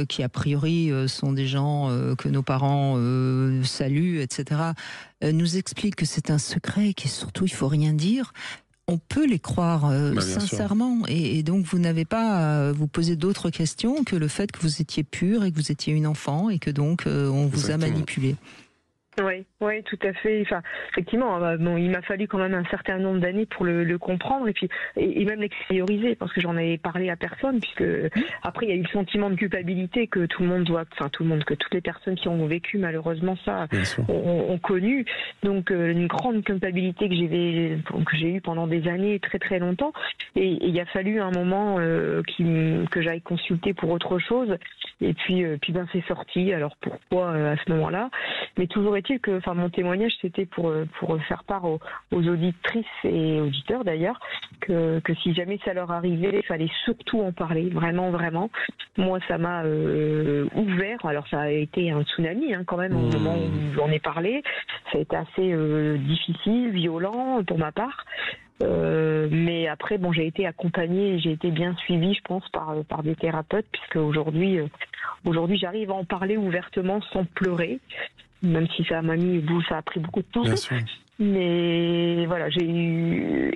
[SPEAKER 2] qui a priori sont des gens que nos parents saluent, etc., nous expliquent que c'est un secret et que surtout il faut rien dire, on peut les croire sincèrement. Et donc vous n'avez pas à vous poser d'autres questions que le fait que vous étiez pure et que vous étiez une enfant et que donc on vous a manipulé.
[SPEAKER 10] Oui, tout à fait. Enfin, effectivement, il m'a fallu quand même un certain nombre d'années pour le comprendre et puis et même l'extérioriser parce que j'en avais parlé à personne puisque après il y a eu le sentiment de culpabilité que tout le monde que toutes les personnes qui ont vécu malheureusement ça ont connu. Donc une grande culpabilité que j'ai eue pendant des années, très très longtemps. Et il a fallu un moment que j'aille consulter pour autre chose. Et puis c'est sorti. Alors pourquoi à ce moment-là? Mais toujours est-il que, mon témoignage, c'était pour faire part aux auditrices et auditeurs d'ailleurs, que si jamais ça leur arrivait, il fallait surtout en parler, vraiment, vraiment. Moi, ça m'a ouvert. Alors, ça a été un tsunami quand même au moment où j'en ai parlé. Ça a été assez difficile, violent pour ma part. Mais après, j'ai été accompagnée et j'ai été bien suivie, je pense, par des thérapeutes, puisque aujourd'hui, j'arrive à en parler ouvertement sans pleurer. Même si ça a pris beaucoup de temps. Bien sûr. Mais voilà, j'ai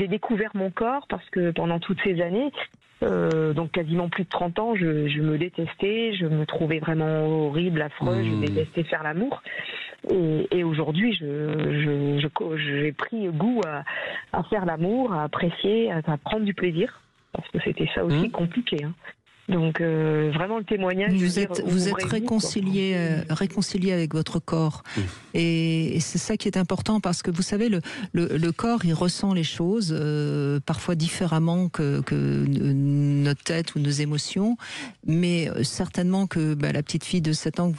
[SPEAKER 10] découvert mon corps parce que pendant toutes ces années, donc quasiment plus de 30 ans, je me détestais, je me trouvais vraiment horrible, affreuse, je détestais faire l'amour. Et aujourd'hui, j'ai pris goût à faire l'amour, à apprécier, à prendre du plaisir, parce que c'était ça aussi compliqué. Donc vraiment le témoignage.
[SPEAKER 2] Vous êtes réconcilié avec votre corps et c'est ça qui est important parce que vous savez le corps il ressent les choses parfois différemment que notre tête ou nos émotions, mais certainement que la petite fille de 7 ans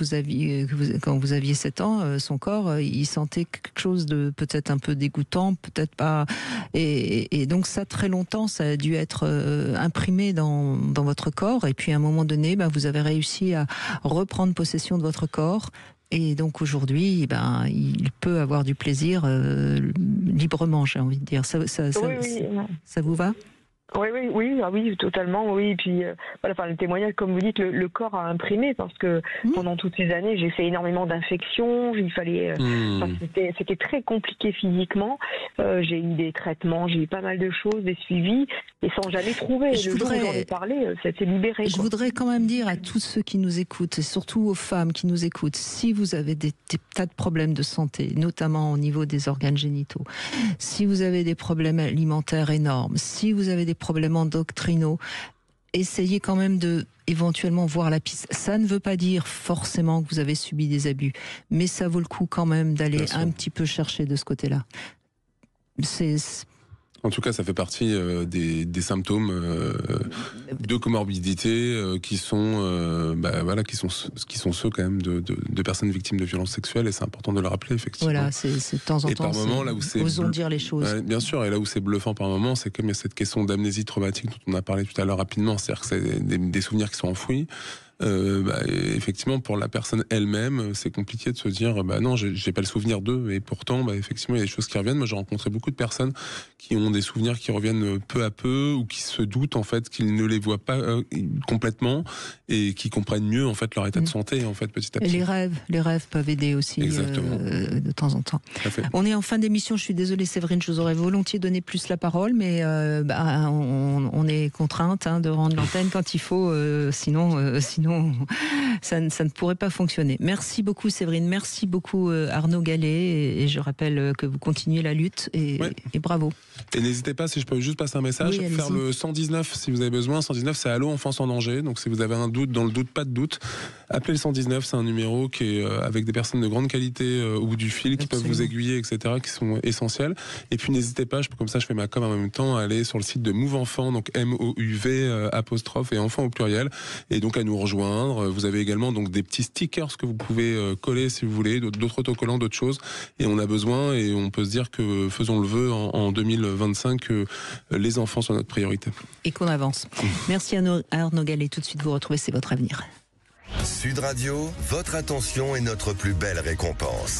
[SPEAKER 2] quand vous aviez 7 ans, son corps il sentait quelque chose de peut-être un peu dégoûtant, peut-être pas, et donc ça très longtemps ça a dû être imprimé dans votre corps. Et puis à un moment donné, vous avez réussi à reprendre possession de votre corps. Et donc aujourd'hui, il peut avoir du plaisir librement, j'ai envie de dire. Ça vous va ?
[SPEAKER 10] Oui, totalement, oui. Et puis, le témoignage, comme vous dites, le corps a imprimé parce que pendant toutes ces années, j'ai fait énormément d'infections. Il fallait, c'était très compliqué physiquement. J'ai eu des traitements, j'ai eu pas mal de choses, des suivis, et sans jamais trouver. Le jour où j'en ai parlé, ça s'est libéré.
[SPEAKER 2] Je voudrais quand même dire à tous ceux qui nous écoutent, et surtout aux femmes qui nous écoutent, si vous avez des tas de problèmes de santé, notamment au niveau des organes génitaux, si vous avez des problèmes alimentaires énormes, si vous avez des problèmes endocrinaux, essayez quand même de éventuellement voir la piste. Ça ne veut pas dire forcément que vous avez subi des abus, mais ça vaut le coup quand même d'aller un petit peu chercher de ce côté-là.
[SPEAKER 3] En tout cas, ça fait partie des symptômes de comorbidité qui sont ceux quand même de personnes victimes de violences sexuelles, et c'est important de le rappeler, effectivement.
[SPEAKER 2] Voilà, c'est de temps en temps.
[SPEAKER 3] Par moment, là où
[SPEAKER 2] osons dire les choses.
[SPEAKER 3] Bien sûr, et là où c'est bluffant par moment, c'est comme il y a cette question d'amnésie traumatique dont on a parlé tout à l'heure rapidement, c'est-à-dire que c'est des souvenirs qui sont enfouis. Effectivement, pour la personne elle-même, c'est compliqué de se dire non, j'ai pas le souvenir d'eux, et pourtant effectivement il y a des choses qui reviennent. Moi, j'ai rencontré beaucoup de personnes qui ont des souvenirs qui reviennent peu à peu, ou qui se doutent en fait qu'ils ne les voient pas complètement, et qui comprennent mieux en fait leur état de santé en fait petit à petit.
[SPEAKER 2] Et les rêves peuvent aider aussi de temps en temps. On est en fin d'émission, je suis désolée Séverine, je vous aurais volontiers donné plus la parole, mais on est contrainte de rendre l'antenne quand il faut, sinon ça ne pourrait pas fonctionner. Merci beaucoup Séverine, merci beaucoup Arnaud Gallet, et je rappelle que vous continuez la lutte, et bravo.
[SPEAKER 3] Et n'hésitez pas, si je peux juste passer un message, faire le 119 si vous avez besoin. 119, c'est Allô Enfance en danger, donc si vous avez un doute, dans le doute, pas de doute, appelez le 119, c'est un numéro qui est avec des personnes de grande qualité au bout du fil, qui peuvent vous aiguiller, etc., qui sont essentiels. Et puis n'hésitez pas, comme ça je fais ma com en même temps, à aller sur le site de Mouv Enfant, donc MOUV apostrophe et enfant au pluriel, et donc à nous rejoindre. Vous avez également donc des petits stickers que vous pouvez coller si vous voulez, d'autres autocollants, d'autres choses, et on a besoin, et on peut se dire que faisons le vœu en 2025 que les enfants sont notre priorité.
[SPEAKER 2] Et qu'on avance. Merci à Arnaud Gallet, tout de suite vous retrouvez C'est votre avenir.
[SPEAKER 1] Sud Radio, votre attention est notre plus belle récompense.